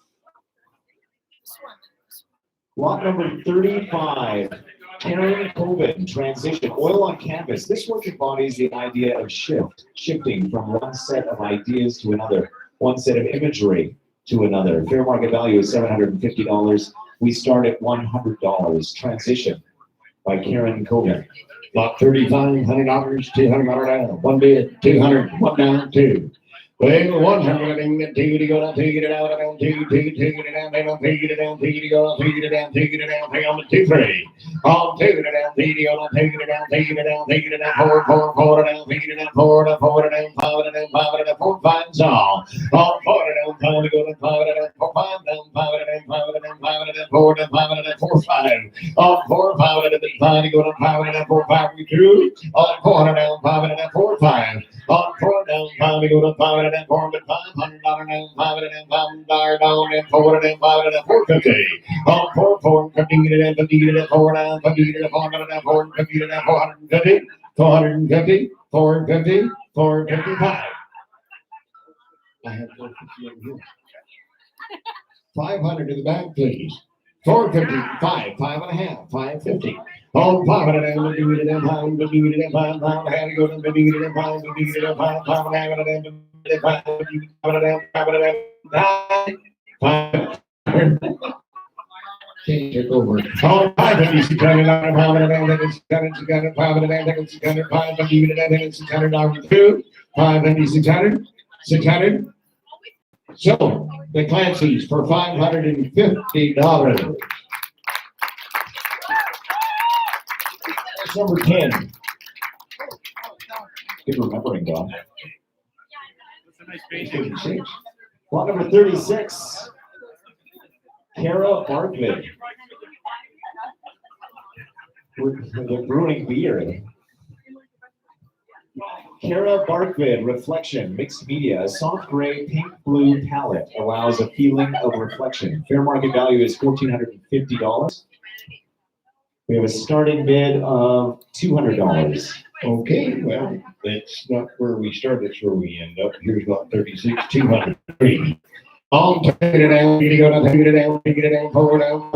Lot number 35, Karen Coben, Transition, Oil on Canvas. This work embodies the idea of shifting from one set of ideas to another, one set of imagery to another. Fair market value is $750. We start at $100. Transition by Karen Coben. Lot 35, $100, $200 down. One bid, 200, one down, 2. Well, 100, and 2 to go down, 2 get it out, down, 2 get it down, pay on 2 get it down, 2 get it go down, 2 get it down, 2 get it down, pay on the 2, 3. On 2 get it down, 2 get it down, 2 get it down, 2 get it down, 2 get it down, 4 it down, 2 get it down, 4 it down, 5 it down, 4 finds all. On 4 it down, 5 to go down, 5 it down, 4 5 down, 5 it down, 5 it down, 5 it down, 4 down, 5 it down, 4 5. On 4 5 it down, 5 to go down, 5 it down, 4 5 we through. On 4 down, 5 it down, 4 5. On 4 down, 5 to go down, 5 it down, 4 but $500 down, 5 it down, $5 down, and 4 down, 5 it down, 450. On 4 50 get it down, 50 get it down, 4 down, 50 get it down, 400 down, 450 get it down, 450, 450, 450, 455. I have 450 over here. 500 to the back, please. 455, 5.5, 550. On 5 and a down, 50 get it down, 5, 50 get it down, 5, 5 and a half to go down, 50 get it down, 5, 50 get it down, 5, 5 and a half and a down, 5, 50 and a down, 5 and a down, 5. Can't take over. On 550, 600, 5 and a down, 600, 600, 5 and a down, 600, 5, 50 get it down, 600, $2, 550, 600, 600. So, the Clancy's for $550. That's number 10. Good remembering, Don. That's a nice painting. 56. Lot number 36, Kara Bartlett. They're brewing beer. Kara Bartlett, Reflection, Mixed Media. A soft gray, pink blue palette allows a feeling of reflection. Fair market value is $1,450. We have a starting bid of $200. Okay, well, that's not where we start, that's where we end up. Here's lot 36, 203. On take it down, take it down, take it down, take it down, forward down,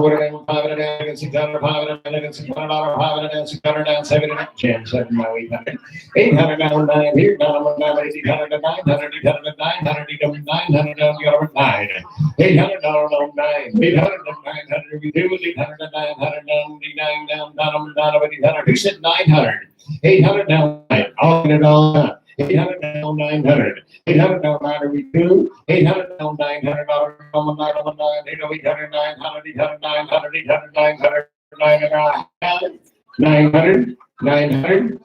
5 and a down, 600, 5 and a down, $600, 5 and a down, 600 down, 7 and a 10, 7 now, 800. 800 down, 9 here, down, 800 to 900, 800 to 900, 900 down, you got 9. $800 down, 9, 800 to 900, we do it, 800 to 900 down, 9 down, 800, who said 900? 800 down, 9, all in it all down. 800 down, 900. 800 down, 900, we do. 800 down, $900, on the 9, 800, 900, 800, 900, 800, 900, 900, 900.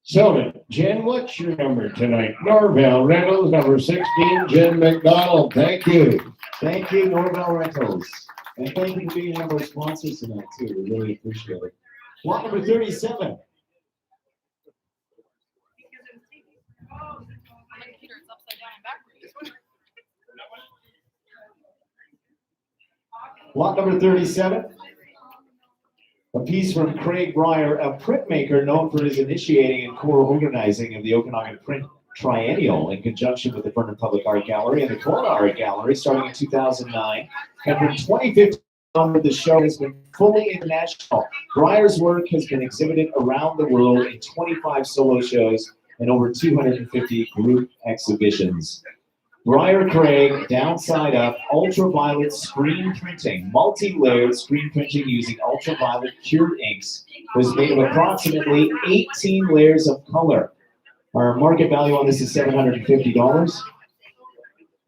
So, Jen, what's your number tonight? Norvell Reynolds, number 16, Jen McDonald. Thank you. Thank you, Norvell Rentals. And thank you for being one of our sponsors tonight, too. We really appreciate it. Lot number 37. Lot number 37. A piece from Craig Breyer, a printmaker known for his initiating and co-organizing of the Okanagan Print Triennial in conjunction with the Vernon Public Art Gallery and the Kelowna Art Gallery starting in 2009. And from 2015 onward, the show has been fully international. Breyer's work has been exhibited around the world in 25 solo shows and over 250 group exhibitions. Breyer Craig, downside up, ultraviolet screen printing, multi-layered screen printing using ultraviolet cured inks, was made of approximately 18 layers of color. Our market value on this is $750,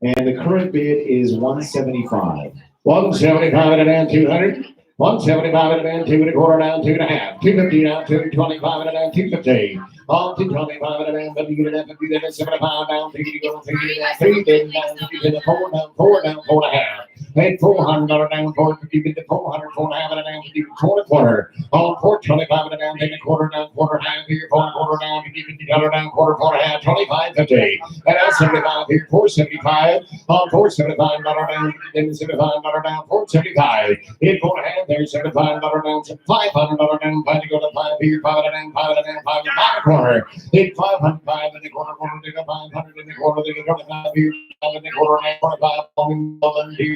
and the current bid is $175. 175 and 200. 175 and 2 and a quarter down, 2 and a half. 250 down, 225 and 250. On 225 and 50 and 50 and 75 down, 50 down, 50 down, 3 down, 50 down, 4 down, 4 down, 4 and a half. And $400 down, 450 to 400, 4 and a half and down, 50 4 and a quarter. On 425 and down, 10 a quarter down, quarter half here, 4 and a quarter down, $50 down, quarter, 4 and a half, 25, 50. And that's 75 here, 475. On $475 down, then $75 down, 475. In 4 and a half, there's $75 down, $500 down, 5 to go to 5 here, 5 and a down, 5 and a down, 5 and 5 a quarter. In 505 and a quarter, 500 and a quarter, 25 here, 5 and a quarter, 25,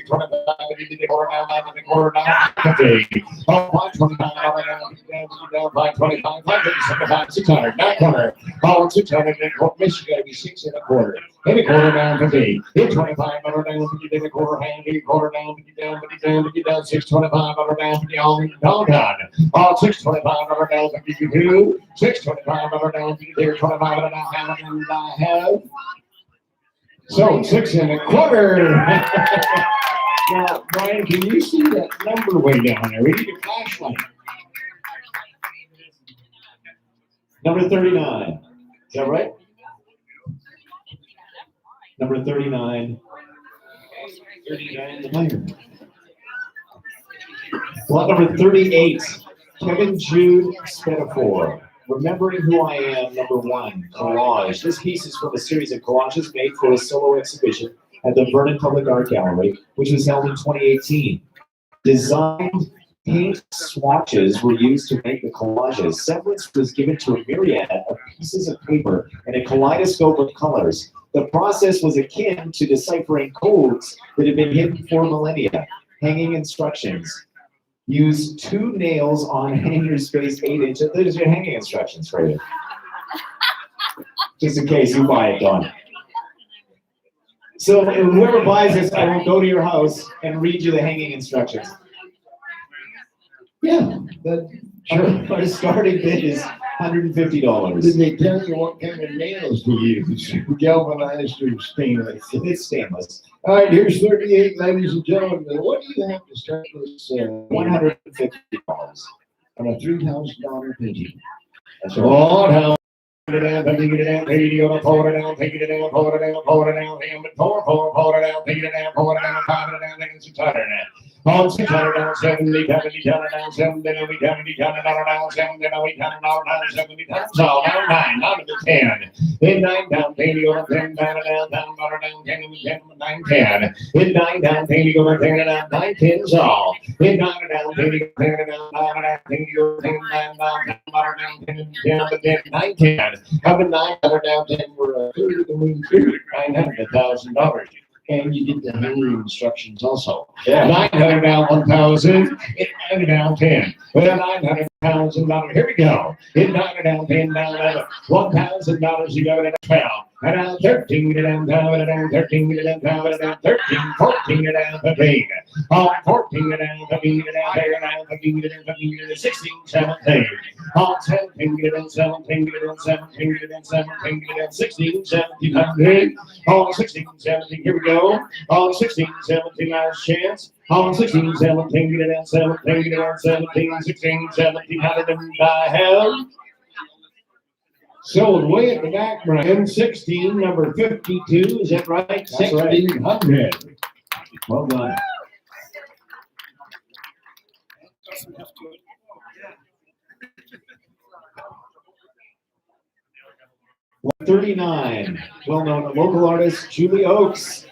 25 and a quarter, now 5 and a quarter, now 50. Oh, 525 down, 525, 575, 600, now quarter. Oh, 600 and a quarter, Michigan gotta be 6 and a quarter. In a quarter down 50. In 25 down, 50 and a quarter, hand, 50 quarter down, 50 down, 50 down, 50 down, 625 down, 50 on, done. Oh, 625 down, 52, 625 down, 50 there, 25 down, and I have. So 6 and a quarter. Now, Brian, can you see that number way down there? We need a flashlight. Number 39. Is that right? Number 39. 39. Well, number 38. Kevin Jude Spetafor. Remembering Who I Am, number 1, collage. This piece is from a series of collages made for a solo exhibition at the Vernon Public Art Gallery, which was held in 2018. Designed paint swatches were used to make the collages. Semblance was given to a myriad of pieces of paper and a kaleidoscope of colors. The process was akin to deciphering codes that had been hidden for millennia. Hanging instructions. Use 2 nails on hanger spaced 8 inches. There's your hanging instructions for you. Just in case you buy it, Don. So whoever buys this, I will go to your house and read you the hanging instructions. Yeah, but Sure. Our starting bid is $150. did they tell you what kind of nails to use? Galvanized or stainless? It's stainless. All right, here's 38, ladies and gentlemen. What do you have to start this $150. on a $3,000 painting? That's right. Lord, how it down, take it down, take it down, pull it down, take it down, pull it down, pull it down, take it down, pull it down, take it down, pull it down, 5 it down, take it 600 now. On 600 down, 70, 70 down, 70, then we 70 down, down, 70, then we down, 70 down, so down 9, down to the 10. In 9 down, 80 over 10, down, 10, 9, 10. In 9 down, 80 over 10, down, 9, 10, so. In 9 down, 80 over 10, down, 80 over 10, down, 10, 9, 10. Having 900 down, 10, we're a third of the moon, $900,000. And you get the hanging instructions also. Yeah. 900 down 1,000, 800 down 10. Well, $900,000. Here we go. In 900 down 10 down $1,000. You got it at 12. And down 13 down 13 down 13, 14 down 15. Oh, 14 down 15 down 15 16, 17. Oh, 17 down 17 down 17 down 17 down 16, 1700. Oh, 16, 17. Here we go. Oh, 16, 17. Last chance. Oh, 16, 17 down 17 down 17, 16, 1700. And I have. Sold way at the back, Brian. 16, number 52. Is that right? That's right. 1,600. Well done. $139. Well-known local artist Julie Oakes.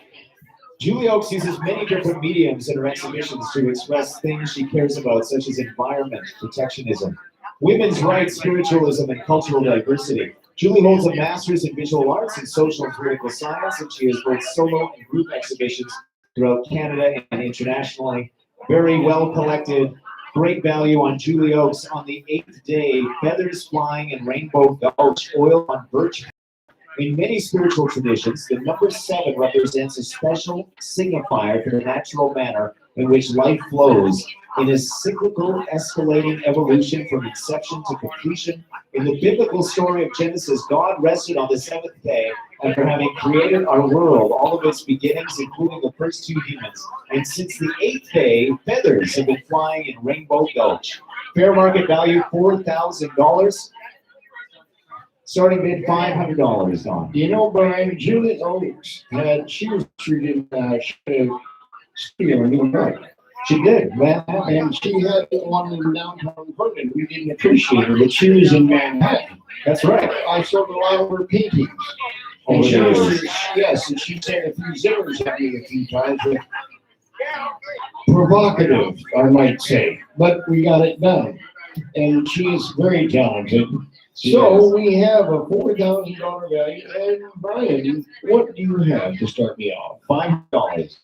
Julie Oakes uses many different mediums in her exhibitions to express things she cares about, such as environment, protectionism, women's rights, spiritualism, and cultural diversity. Julie holds a master's in visual arts and social and political science, and she has both solo and group exhibitions throughout Canada and internationally. Very well collected, great value on Julie Oakes on the 8th day, feathers flying in Rainbow Gulch, oil on birch. In many spiritual traditions, the number 7 represents a special signifier for the natural manner in which life flows in a cyclical, escalating evolution from inception to completion. In the biblical story of Genesis, God rested on the 7th day after having created our world, all of its beginnings, including the first 2 humans. And since the 8th day, feathers have been flying in Rainbow Gulch. Fair market value, $4,000. Starting bid $500, Don. You know, Brian, Julie Oakes she was treated studio in New York. She did. Well, and she had one in downtown Portland. We didn't appreciate her, but she was in Manhattan. That's right. I sold a lot of her paintings. And she was, yes, and she said a few zippers at me a few times, but provocative, I might say. But we got it done. And she is very talented. So we have a $4,000 value. And Brian, what do you have to start me off? $5.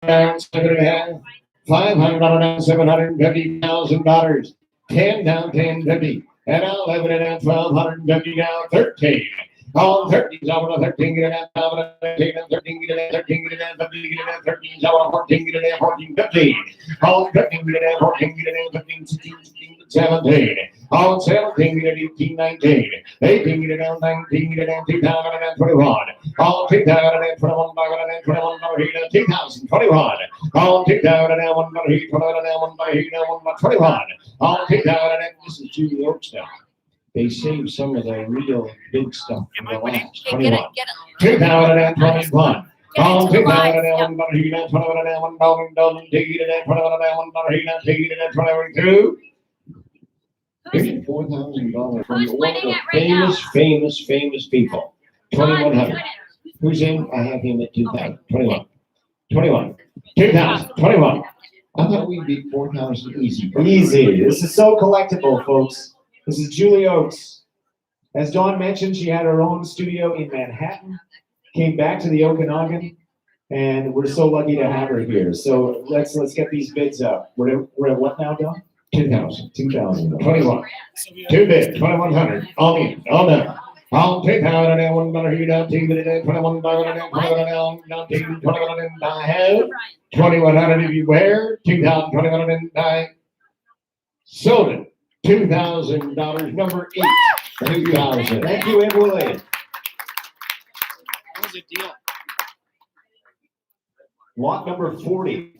Down $7.5, $500 down, $750,000. 10 down, 1050, and 11 down, 1250 down, 13. All 13s over the 13, get it down, 13, 13, get it down, 13, get it down, 15, get it down, 13s over 14, get it down, 14, 15. All 13, get it down, 14, get it down, 15, 16, 17. All 17, get it 18, 19. 18, get it down, 19, get it down, 2021. All 2021, 2021. All 2001, 2021. All 2000, this is Julie Oakes now. They saved some of the real big stuff from the last 21. 2021. All 2001, 2022. Here's $4,000 from the world of famous people. 2,100. Who's in? I have him at 2,000. 21. 2,000. 21. I thought we'd be 4,000 easy. Easy. This is so collectible, folks. This is Julie Oakes. As Dawn mentioned, she had her own studio in Manhattan, came back to the Okanagan, and we're so lucky to have her here. So let's get these bids up. We're at what now, Dawn? 2,000. 2,000. 21. 2 bids. 2,100. All in. All done. All 2,000 and 1 down, 21,000 I have 2,100 if you wear 2,021 and I sold it. $2,000, number 8. 2,000. Thank you, Emily. That was a deal. Lot number 40.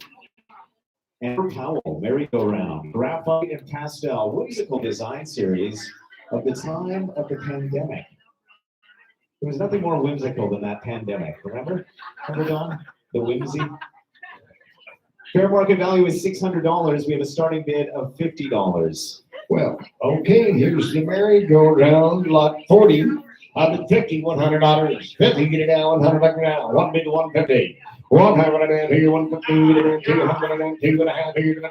Amber Powell, merry-go-round, graphite and pastel, whimsical design series of the time of the pandemic. There was nothing more whimsical than that pandemic, remember? Remember, Don? The whimsy? Fair market value is $600. We have a starting bid of $50. Well, okay, here's the merry-go-round, lot 40. I've been $5,100. 50, get it down, 100 back down. 1 bid to 150. 150, 150, 200, 2.5, here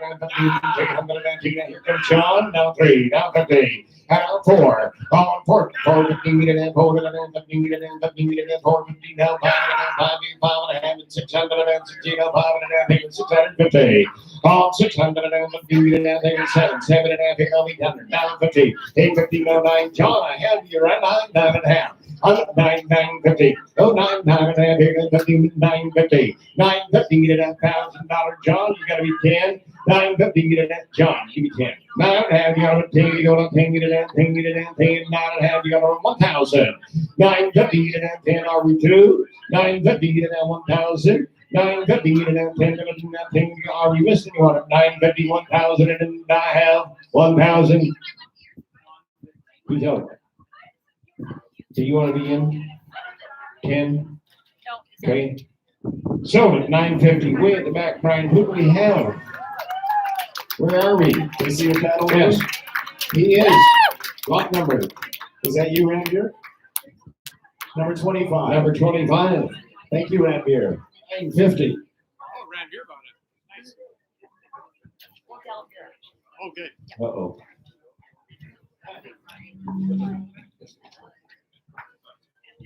comes John. Now 3, now 50, now 4, on 4, 450, get it in, 450, get it in, 50, get it in, 450, now 5, 5.5, 660, now 5.5, 650. All 650, get it in, 7, 7.5, 800, now 50, 850, now 9. John, I have you right 9.5. 950. Oh, 950. 950. 950. Get it $1,000, John. You gotta be 10. 950. Get it, John. Give me 10. 9.5. You gotta 10. You gotta 10. Get it 10. Get it 10. 9.5. You gotta 1,000. 950. Get it 10. Are we through? 950. Get it 1,000. 950. Get it 10. Are we missing one? 950. 1,000. And I have 1,000. Who's out? Do you want to be in? 10? No. Okay. So at 950, way at the back, Brian, who do we have? Where are we? Can you see your paddle? Yes. He is. Lot number. Is that you, Ranbir? Number 25. Number 25. Thank you, Ranbir. $9.50. Oh, around here about it. Nice. Oh, good. Uh-oh.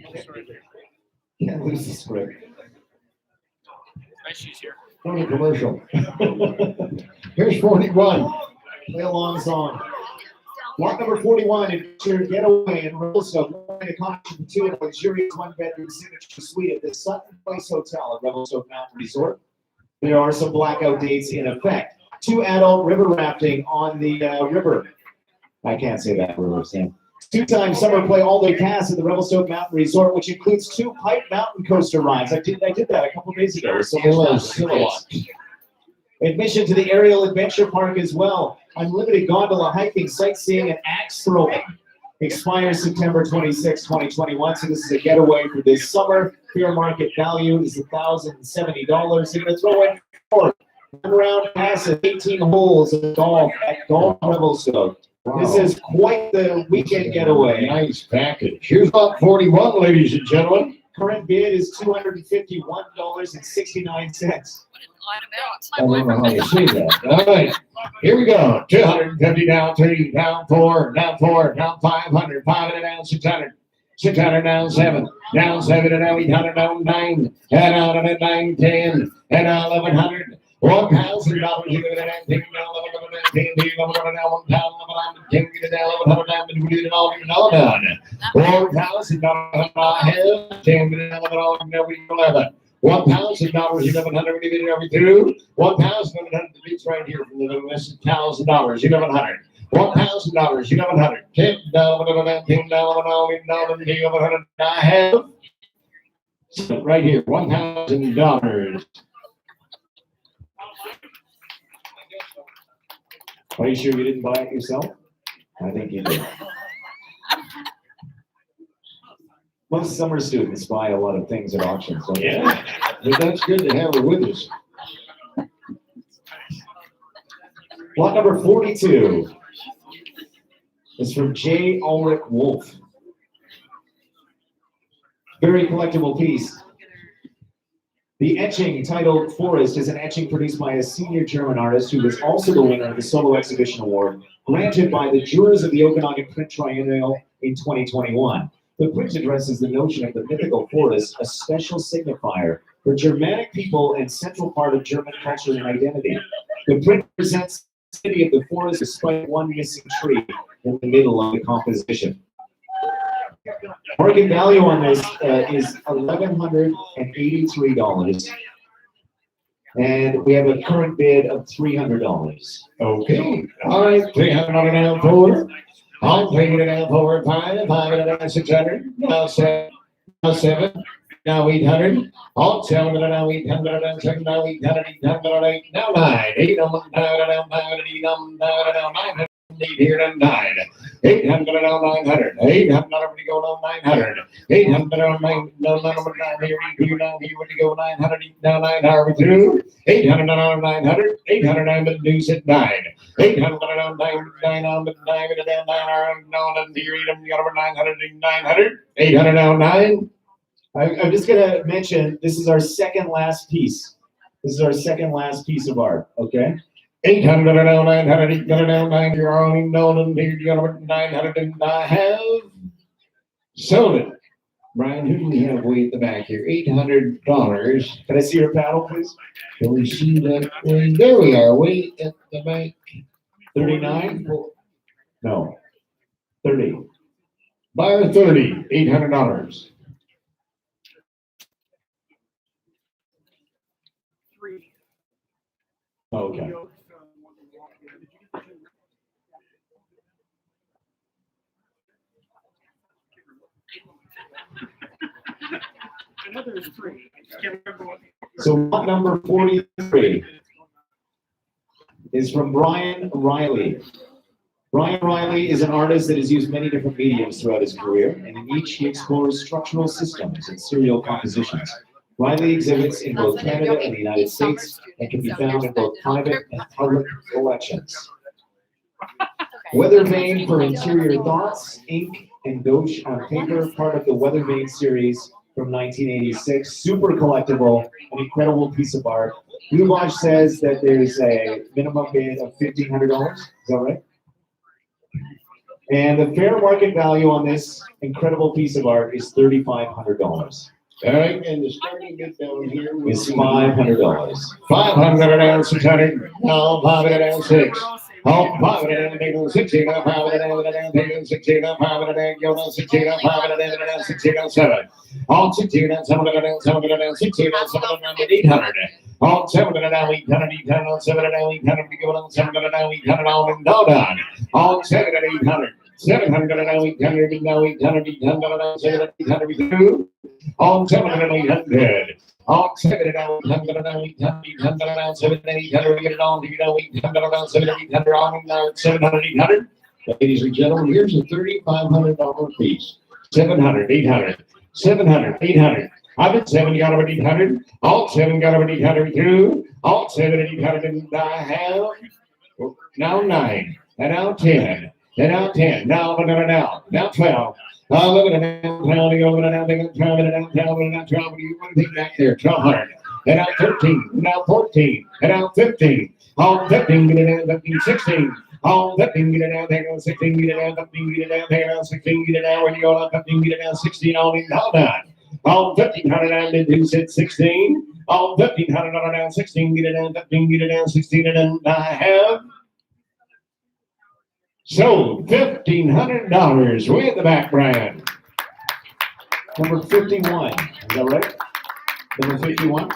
Oh, sorry. Can't lose the script. Nice she's here. From the commercial. Here's 41. Play along song. Lot number 41, Adventure Getaway in Revelstoke. A combination two and a luxurious one-bedroom signature suite at the Sutton Place Hotel at Revelstoke Mountain Resort. There are some blackout dates in effect. 2 adult river rafting on the river. I can't say that river, Sam. 2-time summer play all-day pass at the Revelstoke Mountain Resort, which includes 2 pipe mountain coaster rides. I did that a couple days ago. So admission to the Aerial Adventure Park as well. Unlimited gondola hiking, sightseeing, and axe throwing. Expires September 26, 2021. So this is a getaway for this summer. Fair market value is $1,070. You're going to throw in 4 round pass at 18 holes of golf at Golf Revelstoke. Wow. This is quite the weekend getaway. Nice package. Here's lot 41, ladies and gentlemen. Current bid is $251.69. I don't know how you say that. All right, here we go. 250 down, 3 down, 4 down, 4 down, 500, 500 down, 600, 600 down, 7 down, 7 and now 800 down, 9 and out of it 9, 10 and now 1100. $1,000. You get it down, take it down, 11, 10, 11 down, 1 pound, 11, 10, get it down, 1100 down, but we did it all done. $4,000. 10 get it down, 11 all, now we 11. $1,000, 1,100, we did it every through. $1,100, the beats right here from the Midwest, $1,000, 1,100. $1,000, 1,100. $10, 10, 1100. I have right here, $1,000. Are you sure you didn't buy it yourself? I think you did. Most summer students buy a lot of things at auctions, don't they? Yeah, but that's good to have her with us. Lot number 42 is from J. Ulrich Wolf. Very collectible piece. The etching titled Forest is an etching produced by a senior German artist who was also the winner of the Solo Exhibition Award, granted by the jurors of the Okanagan Print Triennial in 2021. The print addresses the notion of the mythical forest, a special signifier for Germanic people and central part of German culture and identity. The print presents the city of the forest despite one missing tree in the middle of the composition. Market value on this is $1,183. And we have a current bid of $300. Okay, all right, $300 down, 4. I'll take it down, 4, 5, 5 down, 600, now 7, now 7, now 800. I'll 7 down, 800 down, 7, now 800, 800, 8, now 9, 8 down, 900, 900, 8 here down 9, 800 down 900, 800 we go down 900, 800 down 9, down here, down here, when you go 900, down 900 we through, 800 down 900, 800 down the deuce at 9, 800 down 9 on the 9 down 9 down here, 900, 900, 800 down 9. I'm just gonna mention this is our second last piece. This is our second last piece of art. Okay. 800 down 900, 800 down 9, you're only known here, 900, and I have sold it. Brian, who do we have way at the back here? $800. Can I see your paddle, please? Can we see that? There we are, way at the back. 39? No. 30. Buyer 30, $800. Okay. So lot number 43 is from Brian Riley. Brian Riley is an artist that has used many different mediums throughout his career, and in each he explores structural systems and serial compositions. Riley exhibits in both Canada and the United States and can be found in both private and public collections. Weather Vane for interior thoughts, ink and gouache on paper, part of the Weather Vane series from 1986. Super collectible, an incredible piece of art. Blue Watch says that there's a minimum bid of $1,500. Is that right? And the fair market value on this incredible piece of art is $3,500. All right, and the starting bid down here It's is $500. 500 and 600. No, 506. Oh, 516. 516. 516. 516. All 16 and 716 and 700. All 7 and 800. All 7 and 800. We go on 7 and 800. All and no done. All 7 and 800. 700 and 800. Now 800. 800. 700. 800. All 7 and 800. All 7 and 800. 800. 7 and 800. We get it on. You know, 800. 7 and 800. On 700. 800. Ladies and gentlemen, here's a $3,500 piece. 700. 800. 700, 800. I've been 7 got over 800. All 7 got over 800 too. All 7 and 800 and I have now 9. And now 10. And now 10. Now 12. Look at it now. 12. Over now. 12. And now 12. And now 12. What do you want to think back there? 1200. And now 13. And now 14. And now 15. All 15. Get it now. 15. 16. All 15, get it down, take on 16, get it down, 15, get it down, take on 16, get it down, where you go, 15, get it down, 16, all in, hold on. All 1,500 down, did you said 16? All 1,500 down, 16, get it down, 15, get it down, 16, and I have sold $1,500 with the back, Brian. Number 51. Is that right? Number 51?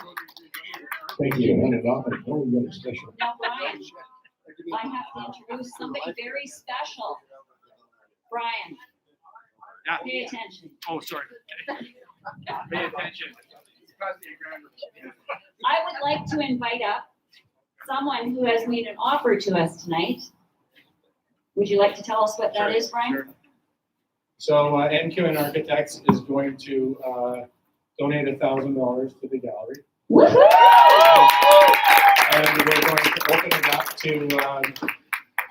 Thank you. $100. Oh, we got a special. Now, Brian, I have to introduce somebody very special. Brian, Yeah. pay attention. Oh, sorry. Pay attention. I would like to invite up someone who has made an offer to us tonight. Would you like to tell us what that is, Brian? Sure. So NQN Architects is going to donate $1,000 to the gallery. Woohoo! And we're going to open it up to.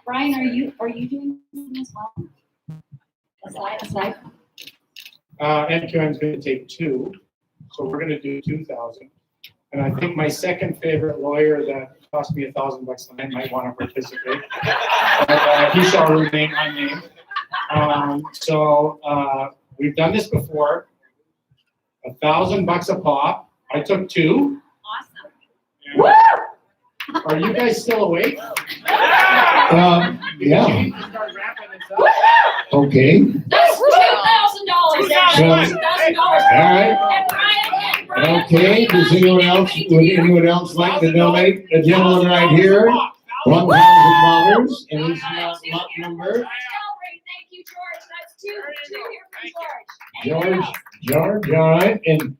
Brian, are you doing something as well? Aside. NQN is going to take 2, so we're going to do 2,000. And I think my second favorite lawyer that cost me $1,000 tonight might want to participate. But, he shall remain unnamed. So we've done this before. $1,000 a pop. I took 2. Awesome. Woo! Are you guys still awake? Yeah. Okay. That's $2,000. $2,000. All right. And Brian, Okay. Does anyone else? Would anyone else like to donate? The gentleman right here, $1,000, and he's not numbered. Thank you, George. That's two here from George. George, all right, and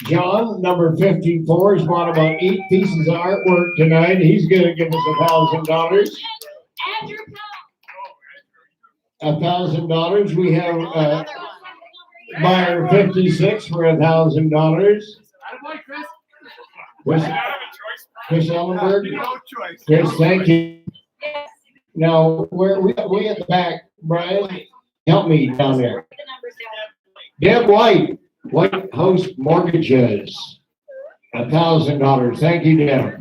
John, number 54, has bought about 8 pieces of artwork tonight. He's going to give us $1,000. Andrew $1,000. We have buyer 56 for $1,000. Chris Ellenberg. No choice. Chris, thank you. Now, we're way at the back. Brian, help me down there. Deb White, White House Mortgages, $1,000. Thank you, Deb.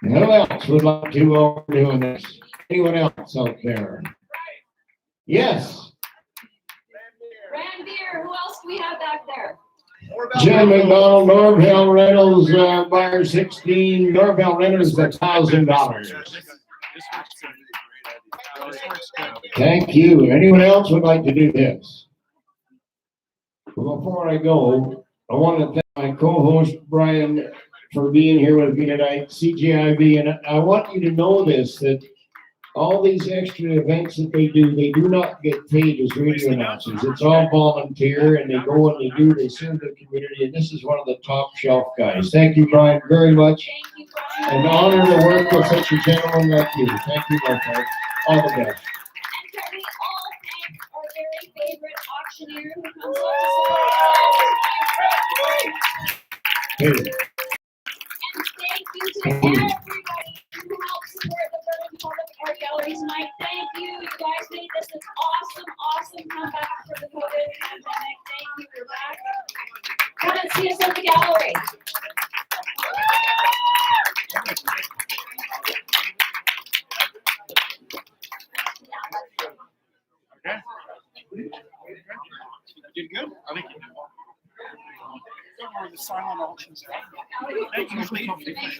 Who else would like to go over doing this? Anyone else out there? Yes. Ranveer, who else do we have back there? Jim McDonald, Norvell Reynolds, buyer 16. Norvell Reynolds, $1,000. Thank you. Anyone else would like to do this? Well, before I go, I want to thank my co-host Brian for being here with me tonight, CGIB, and I want you to know this, that all these extra events that they do not get paid as radio announcers. It's all volunteer, and they go and they serve the community, and this is one of the top shelf guys. Thank you, Brian, very much. Thank you, Brian. An honor to work with such a gentleman like you. Thank you, my friend. All the best. And can we all thank our very favorite auctioneer who comes up to support us? Hey. And thank you to everybody who helped support the Berlin Public Art Gallery tonight. Thank you. You guys made this an awesome comeback for the COVID pandemic. Thank you. We're back.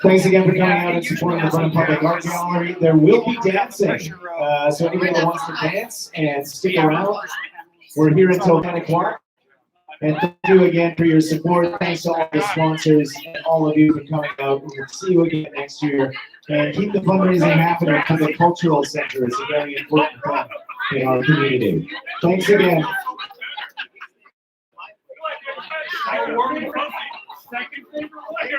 Thanks again for coming out and supporting the Vernon Public Art Gallery. There will be dancing, so anybody that wants to dance and stick around, we're here until 10 o'clock. And thank you again for your support. Thanks to all the sponsors and all of you for coming out. We'll see you again next year. And keep the fundraising happening for the cultural center. It's a very important thing in our community. Thanks again. Second favorite player.